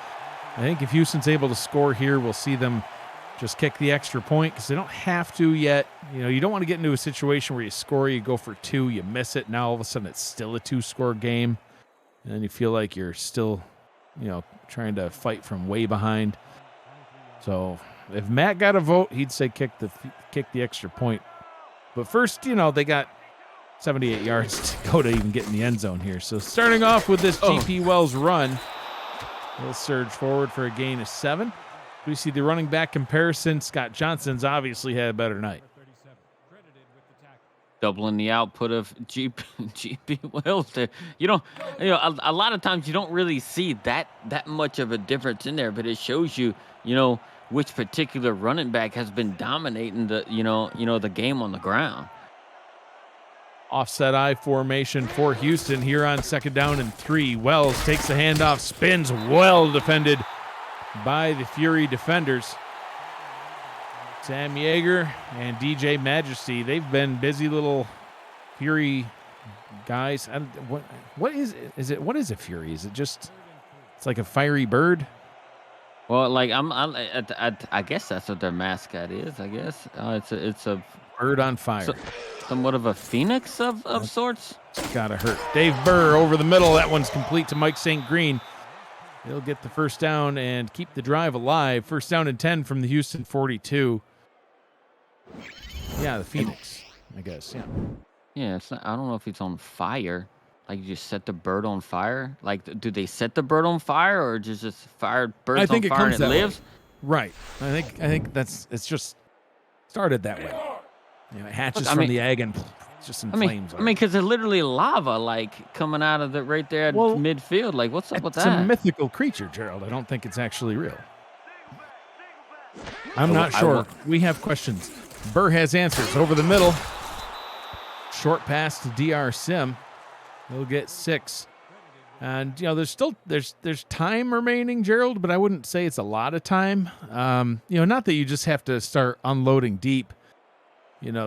A: I think if Houston's able to score here, we'll see them just kick the extra point because they don't have to yet. You know, you don't want to get into a situation where you score, you go for two, you miss it. Now all of a sudden it's still a 2-score game. And then you feel like you're still, trying to fight from way behind. So if Matt got a vote, he'd say kick the extra point. But first, they got 78 yards to go to even get in the end zone here. So starting off with this GP Wells run, he'll surge forward for a gain of 7. We see the running back comparison. Scott Johnson's obviously had a better night.
B: Doubling the output of GP Wells there. A lot of times you don't really see that much of a difference in there, but it shows you, which particular running back has been dominating the game on the ground.
A: Offset I formation for Houston here on 2nd down and 3. Wells takes the handoff, spins, well defended by the Fury defenders. Sam Yeager and DJ Majesty, they've been busy little Fury guys. What is it? What is a Fury? Is it just, it's like a fiery bird?
B: Well, like I guess that's what their mascot is. I guess it's a
A: Bird on fire.
B: Somewhat of a phoenix of sorts.
A: It's gotta hurt. Dave Burr over the middle. That one's complete to Mike St. Green. He'll get the first down and keep the drive alive. First down and 10 from the Houston 42. Yeah, the Phoenix, I guess. Yeah.
B: Yeah, it's not, I don't know if it's on fire. Like, you just set the bird on fire. Like, do they set the bird on fire, or just fire birds on fire and it lives?
A: Right. I think it's just started that way. It hatches from the egg and it's just in flames.
B: Because it's literally lava, like, coming out of right there at midfield. Like, what's up with that?
A: It's a mythical creature, Gerald. I don't think it's actually real. I'm not sure. We have questions. Burr has answers. Over the middle. Short pass to DR Sim. He'll get 6. And, there's time remaining, Gerald, but I wouldn't say it's a lot of time. Not that you just have to start unloading deep,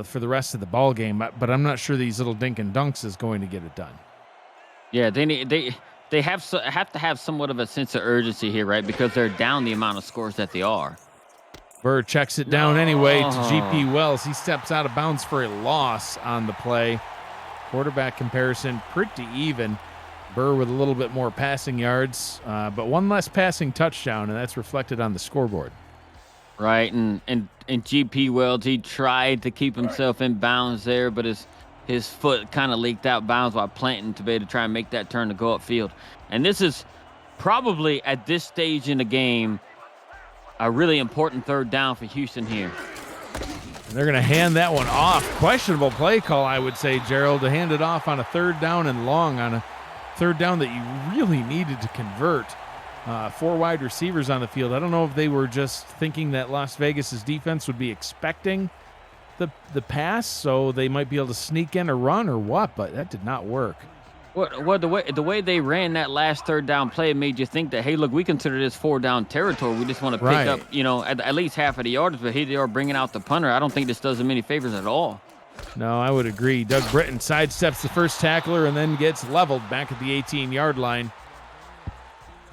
A: for the rest of the ball game, but I'm not sure these little dink and dunks is going to get it done.
B: Yeah, they have to have somewhat of a sense of urgency here, right? Because they're down the amount of scores that they are.
A: Burr checks it down anyway to GP Wells. He steps out of bounds for a loss on the play. Quarterback comparison, pretty even. Burr with a little bit more passing yards, but one less passing touchdown, and that's reflected on the scoreboard.
B: Right, and GP Wells, he tried to keep himself in bounds there, but his foot kind of leaked out bounds while planting to be able to try and make that turn to go upfield. And this is probably, at this stage in the game, a really important 3rd down for Houston here.
A: And they're going to hand that one off. Questionable play call, I would say, Gerald, to hand it off on a 3rd down and long, on a 3rd down that you really needed to convert. 4 wide receivers on the field. I don't know if they were just thinking that Las Vegas's defense would be expecting the pass, so they might be able to sneak in or run or what, but that did not work.
B: Well, the way they ran that last 3rd down play made you think that, hey, look, we consider this 4-down territory. We just want to pick up, at least half of the yardage, but here they are bringing out the punter. I don't think this does them any favors at all.
A: No, I would agree. Doug Britton sidesteps the first tackler and then gets leveled back at the 18-yard line.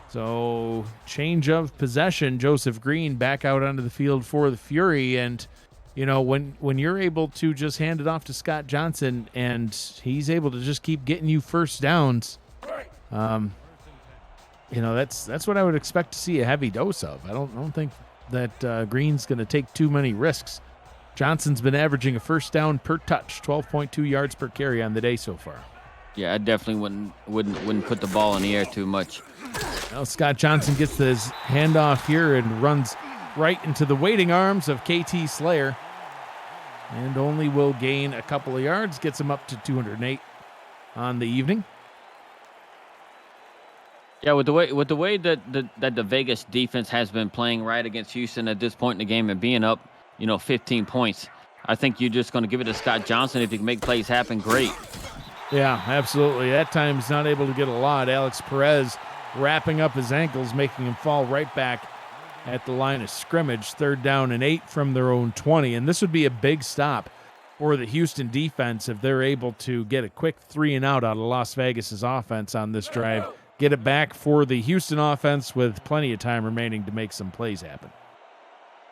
A: So, change of possession. Joseph Green back out onto the field for the Fury. And, when you're able to just hand it off to Scott Johnson and he's able to just keep getting you first downs, that's what I would expect to see a heavy dose of. I don't think that Green's going to take too many risks. Johnson's been averaging a first down per touch, 12.2 yards per carry on the day so far.
B: Yeah, I definitely wouldn't put the ball in the air too much.
A: Well, Scott Johnson gets his handoff here and runs right into the waiting arms of KT Slayer, and only will gain a couple of yards, gets him up to 208 on the evening.
B: Yeah, with the way that the Vegas defense has been playing right against Houston at this point in the game and being up, 15 points, I think you're just going to give it to Scott Johnson. If he can make plays happen, great.
A: Yeah, absolutely. At times not able to get a lot. Alex Perez wrapping up his ankles, making him fall right back at the line of scrimmage. 3rd down and 8 from their own 20. And this would be a big stop for the Houston defense if they're able to get a quick 3-and-out out of Las Vegas's offense on this drive. Get it back for the Houston offense with plenty of time remaining to make some plays happen.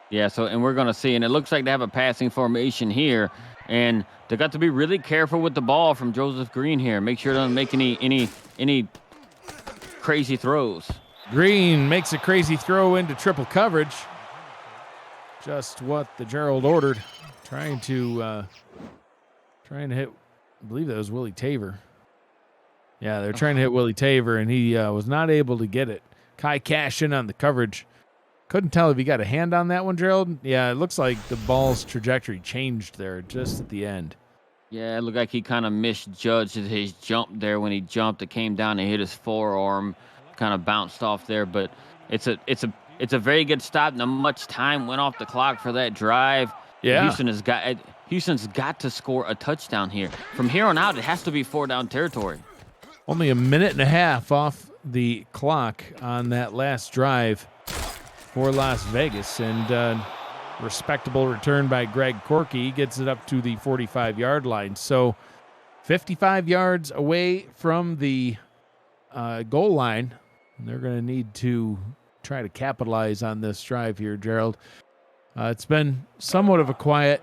B: Yeah, and we're going to see, and it looks like they have a passing formation here, and they got to be really careful with the ball from Joseph Green here. Make sure it doesn't make any crazy throws.
A: Green makes a crazy throw into triple coverage. Just what the Gerald ordered. Trying to hit, I believe that was Willie Taver. Yeah, they're trying to hit Willie Taver, and he was not able to get it. Kai Cash in on the coverage. Couldn't tell if he got a hand on that one, Gerald. Yeah, it looks like the ball's trajectory changed there just at the end.
B: Yeah, it looked like he kind of misjudged his jump there when he jumped. It came down and hit his forearm, kind of bounced off there. But it's a very good stop. Not much time went off the clock for that drive.
A: Yeah,
B: Houston's got to score a touchdown here. From here on out, it has to be 4-down territory.
A: Only a minute and a half off the clock on that last drive for Las Vegas, and respectable return by Greg Corky. He gets it up to the 45-yard line. So 55 yards away from the goal line. They're going to need to try to capitalize on this drive here, Gerald. It's been somewhat of a quiet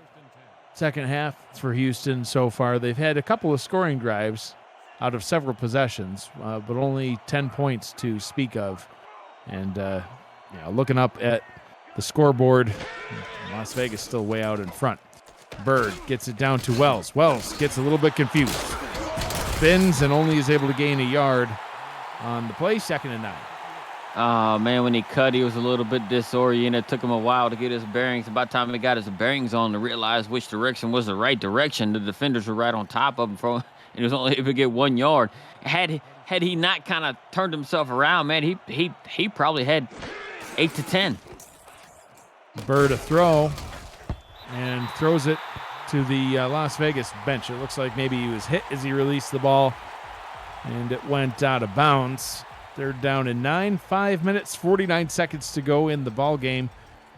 A: second half for Houston so far. They've had a couple of scoring drives out of several possessions, but only 10 points to speak of. And looking up at the scoreboard, Las Vegas still way out in front. Bird gets it down to Wells. Wells gets a little bit confused. Spins and only is able to gain a yard on the play, 2nd and 9.
B: Oh, man, when he cut, he was a little bit disoriented. It took him a while to get his bearings. About the time he got his bearings on to realize which direction was the right direction, the defenders were right on top of him, and he was only able to get 1 yard. Had he not kind of turned himself around, man, he probably had 8 to 10.
A: Bird a throw, and throws it to the Las Vegas bench. It looks like maybe he was hit as he released the ball, and it went out of bounds. 3rd down and 9, 5 minutes, 49 seconds to go in the ball game.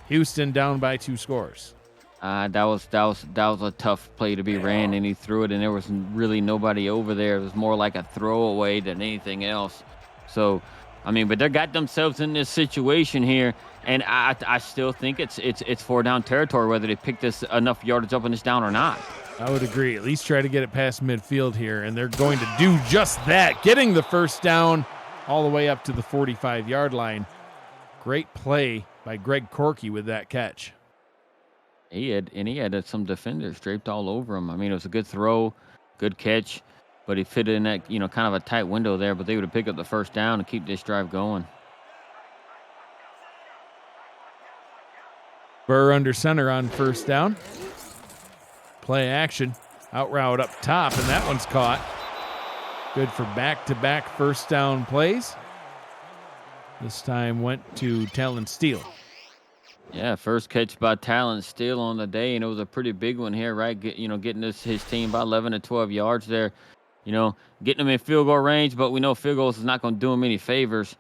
A: Houston down by 2 scores.
B: That was a tough play to be ran, and he threw it, and there was really nobody over there. It was more like a throwaway than anything else. So, I mean, but they got themselves in this situation here, and I still think it's 4-down territory, whether they pick this enough yardage up on this down or not.
A: I would agree. At least try to get it past midfield here, and they're going to do just that, getting the 1st down all the way up to the 45-yard line. Great play by Greg Corky with that catch.
B: He had some defenders draped all over him. I mean, it was a good throw, good catch, but he fit in that, kind of a tight window there, but they would have picked up the 1st down and keep this drive going.
A: Burr under center on 1st down. Play action. Out route up top, and that one's caught. Good for back-to-back 1st down plays. This time went to Talon Steele.
B: Yeah, first catch by Talon Steele on the day, and it was a pretty big one here, right? Getting his team by 11 to 12 yards there. Getting them in field goal range, but we know field goals is not going to do them any favors.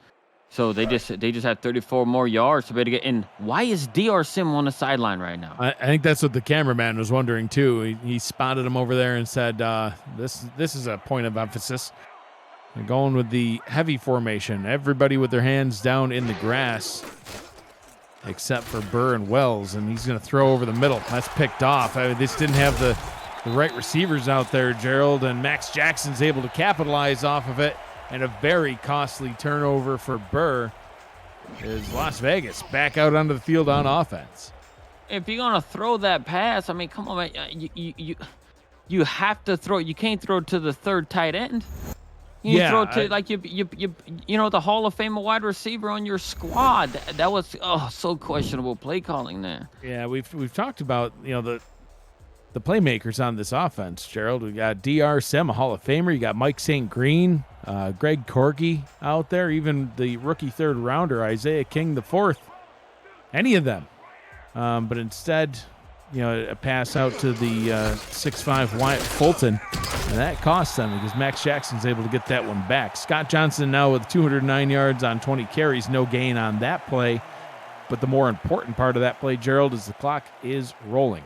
B: So they just have 34 more yards to be able to get in. Why is DR Sim on the sideline right now?
A: I think that's what the cameraman was wondering too. He spotted him over there and said, "This is a point of emphasis." They're going with the heavy formation. Everybody with their hands down in the grass, except for Burr and Wells, and he's going to throw over the middle. That's picked off. This didn't have the right receivers out there, Gerald, and Max Jackson's able to capitalize off of it. And a very costly turnover for Burr is Las Vegas back out onto the field on offense.
B: If you're gonna throw that pass, I mean, come on, man, you have to throw. You can't throw to the 3rd tight end. You throw to the Hall of Fame wide receiver on your squad. That was so questionable play calling there.
A: Yeah, we've talked about the playmakers on this offense, Gerald. We got DR Sim, a Hall of Famer. You got Mike St. Green, Greg Corky out there, even the rookie 3rd rounder, Isaiah King IV. Any of them. But instead, a pass out to the 6'5" Wyatt Fulton. And that costs them because Max Jackson's able to get that one back. Scott Johnson now with 209 yards on 20 carries, no gain on that play. But the more important part of that play, Gerald, is the clock is rolling.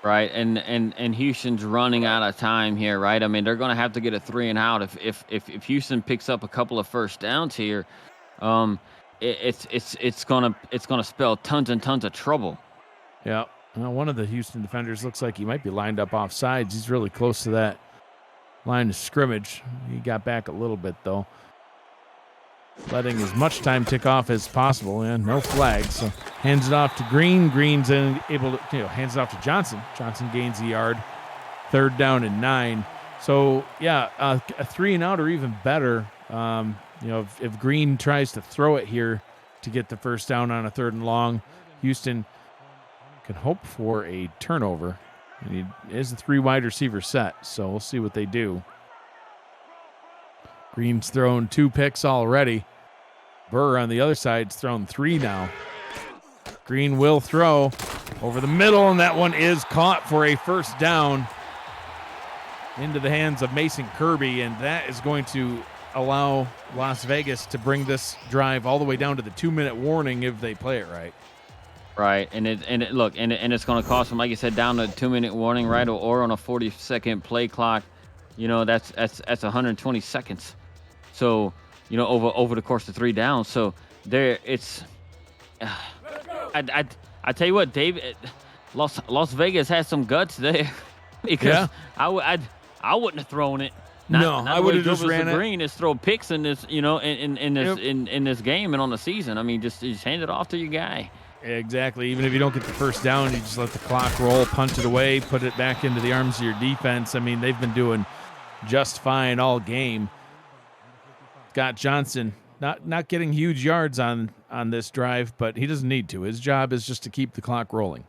B: Right, and Houston's running out of time here, right? I mean, they're going to have to get a 3 and out if Houston picks up a couple of first downs here. It's gonna spell tons and tons of trouble.
A: Yeah. Well, one of the Houston defenders looks like he might be lined up off sides. He's really close to that line of scrimmage. He got back a little bit, though. Letting as much time tick off as possible, and no flags. So hands it off to Green. Green's able to, hands it off to Johnson. Johnson gains a yard. 3rd down and 9. So, yeah, a 3 and out or even better. If Green tries to throw it here to get the first down on a 3rd and long, Houston can hope for a turnover. And he is a 3 wide receiver set, so we'll see what they do. Green's thrown 2 picks already. Burr on the other side's thrown 3 now. Green will throw over the middle, and that one is caught for a first down into the hands of Mason Kirby, and that is going to allow Las Vegas to bring this drive all the way down to the 2-minute warning if they play it right.
B: Right, and it's going to cost them, like you said, down to a 2-minute warning, right, or on a 40-second play clock. That's 120 seconds. So, over the course of 3 downs. So there, it's. I tell you what, David, Las Vegas has some guts there, because I wouldn't have thrown it.
A: I would have just ran it.
B: Green is throw picks in this, in this game and on the season. I mean, just hand it off to your guy.
A: Exactly. Even if you don't get the first down, you just let the clock roll, punt it away, put it back into the arms of your defense. I mean, they've been doing just fine all game. Scott Johnson not getting huge yards on this drive, but he doesn't need to. His job is just to keep the clock rolling.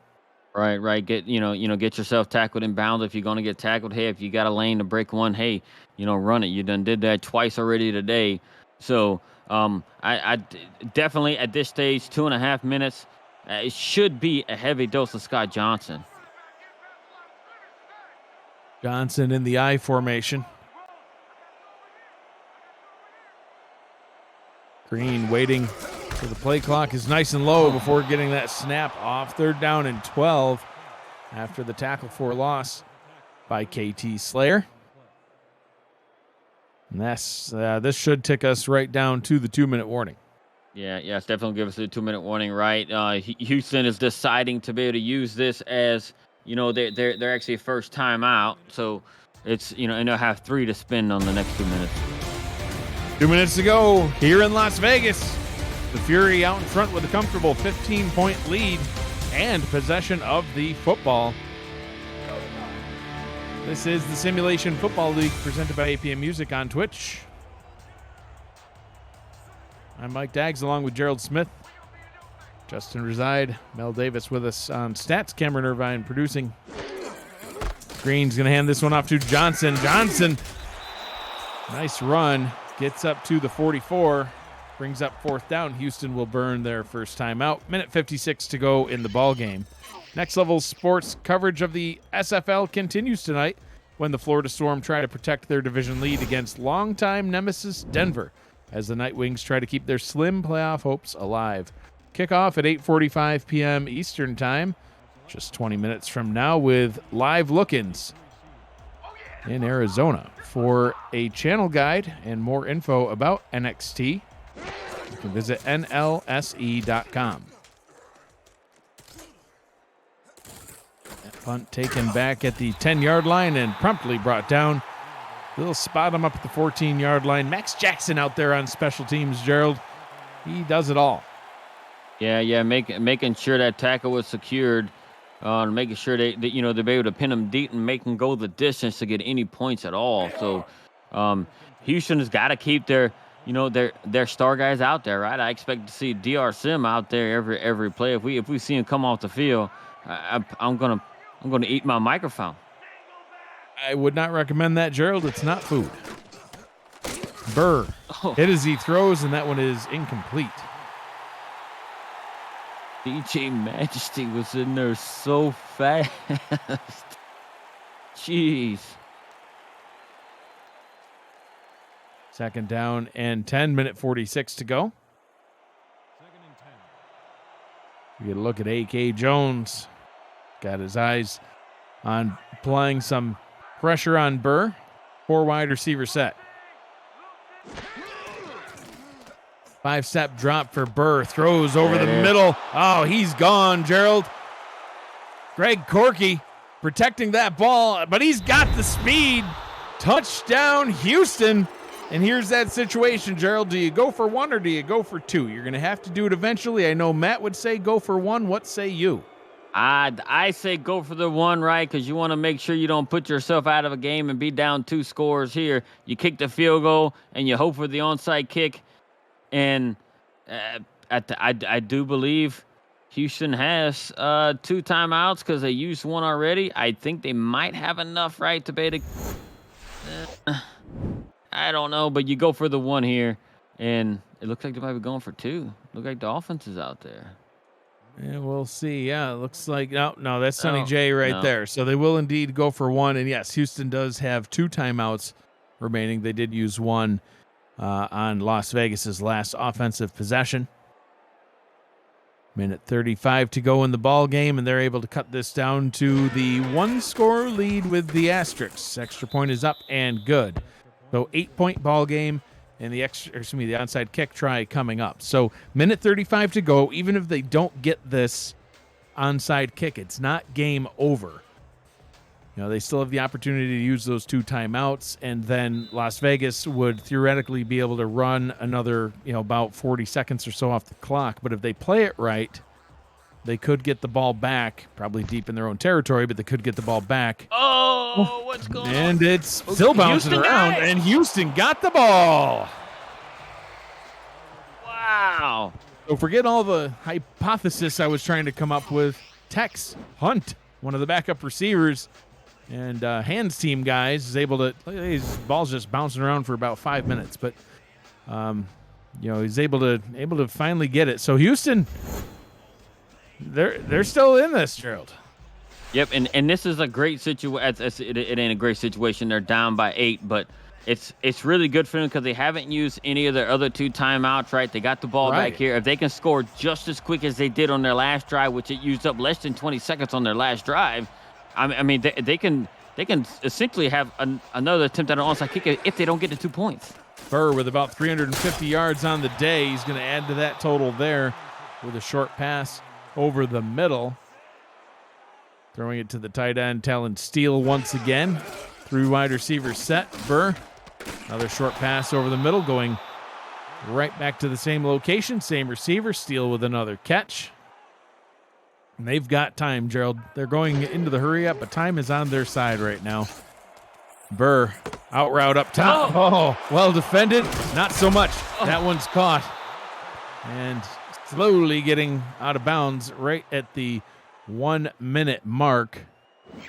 B: Right. Get yourself tackled and bound if you're going to get tackled. Hey, if you got a lane to break one, hey, run it. You done did that twice already today. So I definitely at this stage, 2.5 minutes. It should be a heavy dose of Scott Johnson.
A: Johnson in the I formation. Green waiting for the play clock is nice and low before getting that snap off. 3rd down and 12 after the tackle for loss by KT Slayer. And this should tick us right down to the 2-minute warning.
B: Yeah, it's definitely give us a 2-minute warning, right? Houston is deciding to be able to use this as, they're actually first time out. So it's, and they'll have 3 to spend on the next 2 minutes.
A: 2 minutes to go here in Las Vegas. The Fury out in front with a comfortable 15-point lead and possession of the football. This is the Simulation Football League presented by APM Music on Twitch. I'm Mike Daggs along with Gerald Smith, Justin Reside, Mel Davis with us on stats, Cameron Irvine producing. Green's going to hand this one off to Johnson. Johnson, nice run, gets up to the 44, brings up 4th down. Houston will burn their first time out. Minute 56 to go in the ball game. Next Level Sports coverage of the SFL continues tonight when the Florida Storm try to protect their division lead against longtime nemesis Denver, as the Night Wings try to keep their slim playoff hopes alive. Kickoff at 8:45 p.m. Eastern Time, just 20 minutes from now, with live look-ins in Arizona. For a channel guide and more info about NXT, you can visit nlse.com. That punt taken back at the 10-yard line and promptly brought down. Little spot him up at the 14-yard line. Max Jackson out there on special teams, Gerald. He does it all.
B: Yeah, making sure that tackle was secured, making sure they'll be able to pin him deep and make him go the distance to get any points at all. So Houston has got to keep their star guys out there, right? I expect to see DR Sim out there every play. If we see him come off the field, I'm gonna eat my microphone.
A: I would not recommend that, Gerald. It's not food. Burr hit as he throws, and that one is incomplete.
B: DJ Majesty was in there so fast. Jeez.
A: Second down and 10, minute 46 to go. We get a look at A.K. Jones. Got his eyes on applying some pressure on Burr. 4 wide receiver set. 5-step drop for Burr. Throws over the middle. Oh, he's gone, Gerald. Greg Corky protecting that ball, but he's got the speed. Touchdown, Houston. And here's that situation, Gerald. Do you go for 1 or do you go for 2? You're going to have to do it eventually. I know Matt would say go for 1. What say you?
B: I say go for the 1, right? Because you want to make sure you don't put yourself out of a game and be down 2 scores here. You kick the field goal and you hope for the onside kick. And I do believe Houston has 2 timeouts because they used 1 already. I think they might have enough, right, to be able to... I don't know, but you go for the 1 here, and it looks like they might be going for 2. Look like the offense is out there.
A: Yeah, we'll see. Yeah, it looks like no, that's Sonny J right there. So they will indeed go for 1. And yes, Houston does have 2 timeouts remaining. They did use 1 on Las Vegas's last offensive possession. Minute 35 to go in the ball game, and they're able to cut this down to the 1-score lead with the asterisks. Extra point is up and good. So 8-point ball game, and the onside kick try coming up. So minute 35 to go. Even if they don't get this onside kick, it's not game over. They still have the opportunity to use those 2 timeouts, and then Las Vegas would theoretically be able to run another, about 40 seconds or so off the clock. But if they play it right, they could get the ball back, probably deep in their own territory, but they could get the ball back.
B: Oh, what's going on?
A: And it's still bouncing around, and Houston got the ball.
B: Wow.
A: So forget all the hypothesis I was trying to come up with. Tex Hunt, one of the backup receivers and hands team guys, is able to. His ball's just bouncing around for about 5 minutes, but he's able to finally get it. So Houston, they're still in this, Gerald.
B: Yep, and this is a great situation. It ain't a great situation. They're down by 8, but it's really good for them because they haven't used any of their other 2 timeouts, right? They got the ball back here. If they can score just as quick as they did on their last drive, which it used up less than 20 seconds on their last drive, I mean they can essentially have another attempt at an onside kick if they don't get to 2 points.
A: Burr with about 350 yards on the day. He's going to add to that total there with a short pass over the middle. Throwing it to the tight end, Talon Steele once again. 3 wide receivers set. Burr, another short pass over the middle, going right back to the same location, same receiver. Steele with another catch. And they've got time, Gerald. They're going into the hurry up, but time is on their side right now. Burr, out route up top. Oh, well defended. Not so much. That one's caught. And slowly getting out of bounds right at the 1-minute mark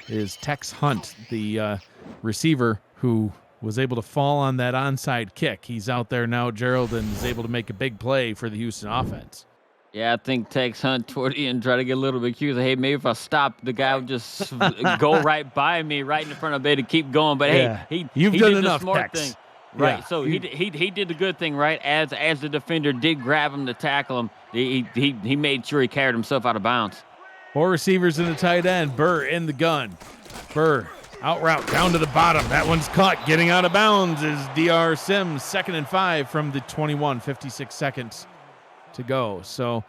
A: is Tex Hunt, the receiver who was able to fall on that onside kick. He's out there now, Gerald, and is able to make a big play for the Houston offense.
B: Yeah, I think Tex Hunt toward the end tried to get a little bit cute. Hey, maybe if I stop, the guy would just go right by me, right in front of me to keep going. But hey,
A: you've
B: he
A: done
B: did
A: enough,
B: the smart
A: Tex.
B: thing. Right,
A: Yeah.
B: so he did the good thing, right? As the defender did grab him to tackle him, he made sure he carried himself out of bounds.
A: 4 receivers in the tight end. Burr in the gun. Burr out route down to the bottom. That one's caught. Getting out of bounds is DR Sims. 2nd and 5 from the 21. 56 seconds to go. So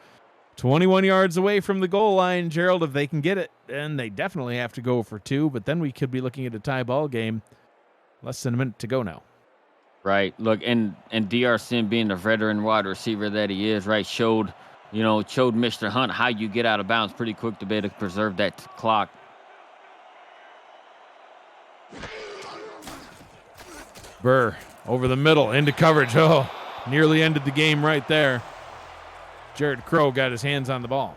A: 21 yards away from the goal line, Gerald, if they can get it. And they definitely have to go for 2, but then we could be looking at a tie ball game. Less than a minute to go now.
B: Right. Look, and DR Sim being the veteran wide receiver that he is, right, showed Mr. Hunt how you get out of bounds pretty quick to be able to preserve that clock.
A: Burr over the middle into coverage. Oh, nearly ended the game right there. Jared Crow got his hands on the ball.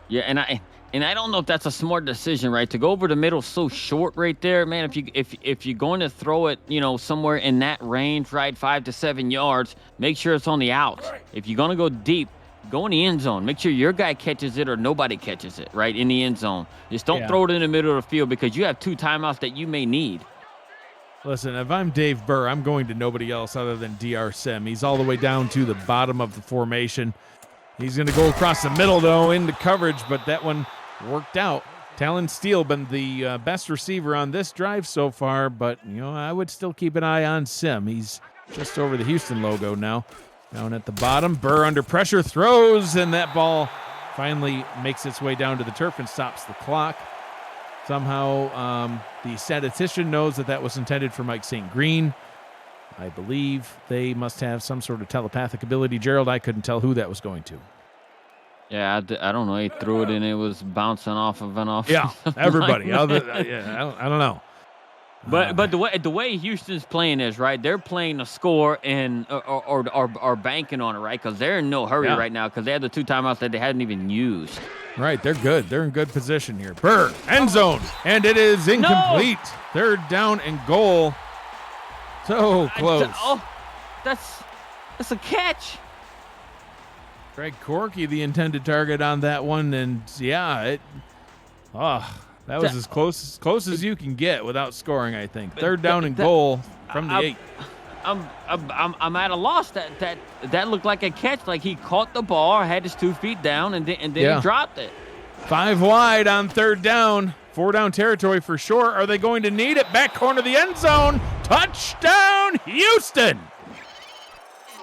B: Yeah, and I don't know if that's a smart decision, right? To go over the middle so short right there, man. If you're going to throw it, somewhere in that range, right, 5 to 7 yards, make sure it's on the outs. If you're going to go deep, go in the end zone. Make sure your guy catches it or nobody catches it, right, in the end zone. Just don't throw it in the middle of the field because you have 2 timeouts that you may need.
A: Listen, if I'm Dave Burr, I'm going to nobody else other than DR Sim. He's all the way down to the bottom of the formation. He's going to go across the middle, though, into coverage, but that one worked out. Talon Steele been the best receiver on this drive so far, but, I would still keep an eye on Sim. He's just over the Houston logo now. Down at the bottom, Burr under pressure throws, and that ball finally makes its way down to the turf and stops the clock. Somehow the statistician knows that was intended for Mike St. Green. I believe they must have some sort of telepathic ability. Gerald, I couldn't tell who that was going to.
B: Yeah, I don't know. He threw it and it was bouncing off of and off.
A: Yeah, everybody. I don't know.
B: But the way Houston's playing is, right, they're playing the score and or banking on it, right? Because they're in no hurry right now because they had the 2 timeouts that they hadn't even used.
A: Right, they're good. They're in good position here. Burr, end zone, and it is incomplete. No! Third down and goal. So close.
B: That's a catch.
A: Greg Corky, the intended target on that one, and that was as close as you can get without scoring, I think. Third down and goal from the 8.
B: I'm at a loss. That looked like a catch. Like he caught the ball, had his 2 feet down, and then he dropped it.
A: 5 wide on third down. 4 down territory for sure. Are they going to need it? Back corner of the end zone. Touchdown, Houston.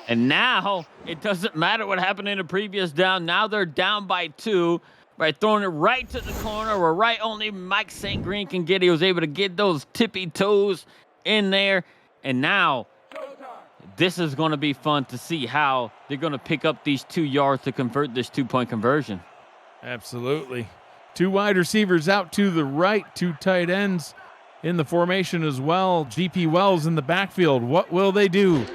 B: And now it doesn't matter what happened in the previous down. Now they're down by 2 by throwing it right to the corner where right only Mike St. Green can get. He was able to get those tippy toes in there. And now this is going to be fun to see how they're going to pick up these 2 yards to convert this 2-point conversion.
A: Absolutely. 2 wide receivers out to the right, 2 tight ends in the formation as well. GP Wells in the backfield. What will they do?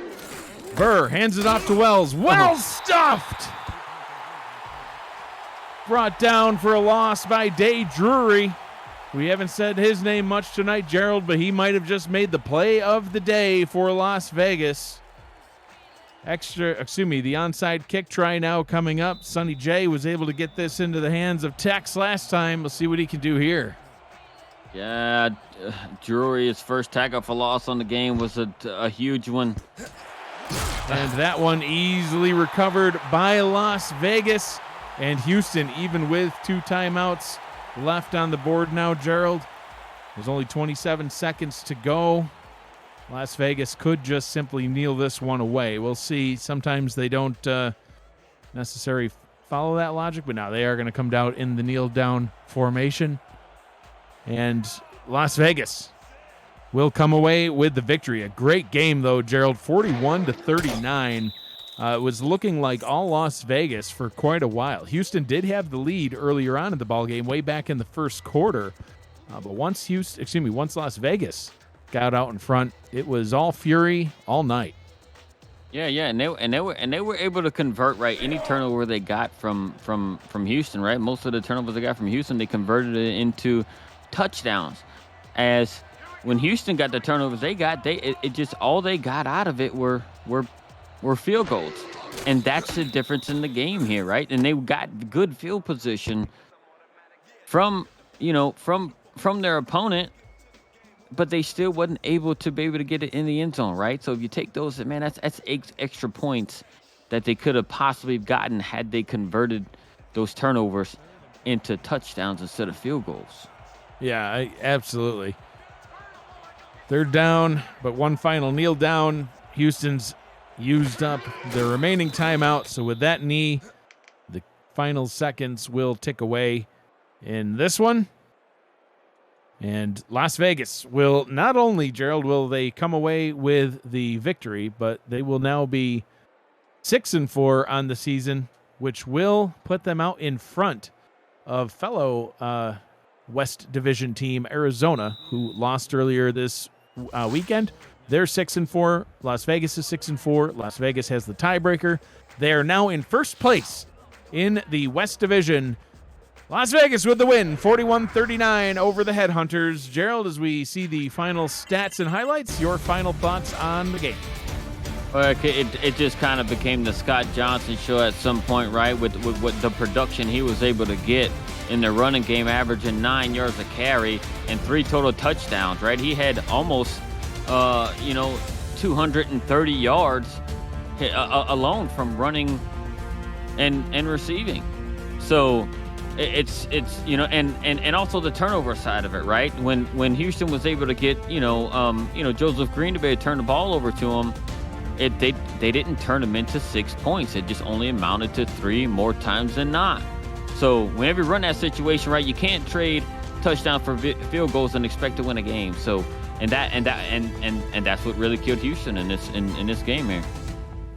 A: Burr hands it off to Wells. Wells stuffed! Brought down for a loss by Day Drury. We haven't said his name much tonight, Gerald, but he might have just made the play of the day for Las Vegas. The onside kick try now coming up. Sonny J was able to get this into the hands of Tex last time. We'll see what he can do here.
B: Yeah, Drury's first tackle for loss on the game was a huge one.
A: And that one easily recovered by Las Vegas. And Houston, even with 2 timeouts left on the board now, Gerald. There's only 27 seconds to go. Las Vegas could just simply kneel this one away. We'll see. Sometimes they don't necessarily follow that logic, but now they are going to come down in the kneel down formation. And Las Vegas will come away with the victory. A great game, though, Gerald. 41-39. It was looking like all Las Vegas for quite a while. Houston did have the lead earlier on in the ballgame, way back in the first quarter. But once Las Vegas got out in front, it was all fury all night.
B: Yeah, and they were able to convert any turnover they got from Houston, right? Most of the turnovers they got from Houston, they converted it into touchdowns. As when Houston got the turnovers they got, all they got out of it were field goals. And that's the difference in the game here, right? And they got good field position from their opponent, but they still wasn't able to be able to get it in the end zone, right? So if you take those, man, that's extra points that they could have possibly gotten had they converted those turnovers into touchdowns instead of field goals.
A: Yeah, absolutely. Third down, but one final kneel down. Houston's used up the remaining timeout, so with that knee, the final seconds will tick away in this one. And Las Vegas will not only, Gerald, will they come away with the victory, but they will now be 6-4 on the season, which will put them out in front of fellow West Division team Arizona, who lost earlier this weekend. They're 6-4. Las Vegas is 6-4. Las Vegas has the tiebreaker. They are now in first place in the West Division. Las Vegas with the win, 41-39 over the Headhunters. Gerald, as we see the final stats and highlights, your final thoughts on the game.
B: Well, it just kind of became the Scott Johnson show at some point, right? With the production he was able to get in the running game, averaging 9 yards a carry and 3 total touchdowns, right? He had almost you know, 230 yards alone from running and receiving. So it's you know, and also the turnover side of it, right? When Houston was able to get Joseph Green to be able to turn the ball over to him, they didn't turn him into 6 points. It just only amounted to 3 more times than not. So whenever you run that situation right, you can't trade touchdown for field goals and expect to win a game. So and that's what really killed Houston in this game here.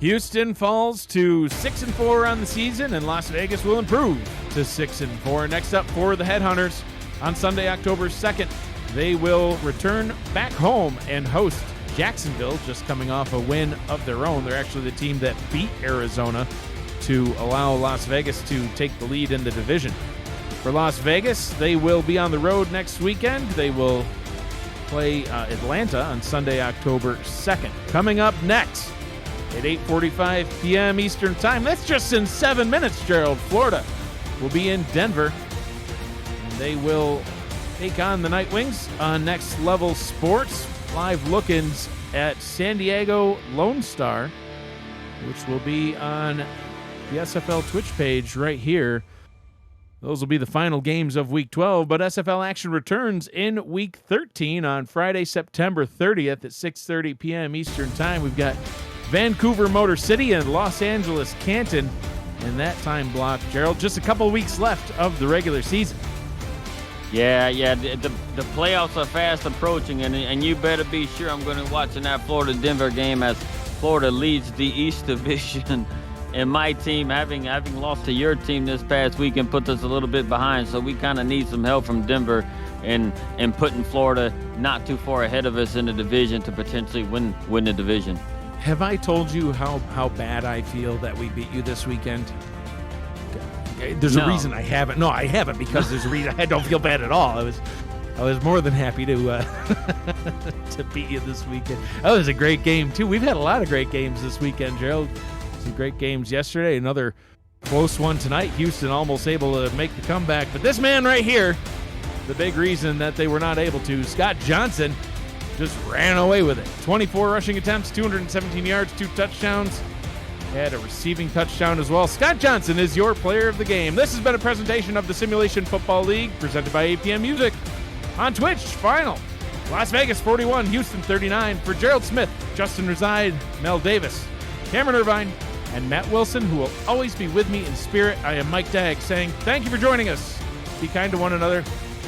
A: Houston falls to 6-4 on the season, and Las Vegas will improve to 6-4. Next up for the Headhunters on Sunday, October 2nd, they will return back home and host Jacksonville, just coming off a win of their own. They're actually the team that beat Arizona to allow Las Vegas to take the lead in the division. For Las Vegas, they will be on the road next weekend. They will play Atlanta on Sunday, October 2nd. Coming up next at 8:45 p.m. Eastern Time. That's just in 7 minutes, Gerald. Florida will be in Denver, and they will take on the Night Wings on Next Level Sports. Live look-ins at San Diego Lone Star, which will be on the SFL Twitch page right here. Those will be the final games of Week 12, but SFL action returns in Week 13 on Friday, September 30th at 6:30 p.m. Eastern Time. We've got Vancouver Motor City and Los Angeles Canton in that time block. Gerald, just a couple weeks left of the regular season.
B: Yeah, the playoffs are fast approaching, and you better be sure I'm going to be watching that Florida-Denver game as Florida leads the East Division. And my team, having lost to your team this past weekend, puts us a little bit behind. So we kind of need some help from Denver and putting Florida not too far ahead of us in the division to potentially win the division.
A: Have I told you how bad I feel that we beat you this weekend? There's a reason I haven't. No, I haven't, because there's a reason. I don't feel bad at all. I was more than happy to to beat you this weekend. That was a great game too. We've had a lot of great games this weekend, Gerald. Some great games yesterday. Another close one tonight. Houston almost able to make the comeback, but this man right here, the big reason that they were not able to. Scott Johnson just ran away with it. 24 rushing attempts, 217 yards, 2 touchdowns. Had a receiving touchdown as well. Scott Johnson is your player of the game. This has been a presentation of the Simulation Football League, presented by APM Music. On Twitch, final. Las Vegas 41, Houston 39. For Gerald Smith, Justin Reside, Mel Davis, Cameron Irvine, and Matt Wilson, who will always be with me in spirit, I am Mike Dagg saying thank you for joining us. Be kind to one another.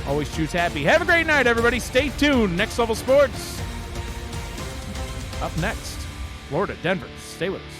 A: Always choose happy. Have a great night, everybody. Stay tuned. Next Level Sports. Up next, Florida, Denver. Stay with us.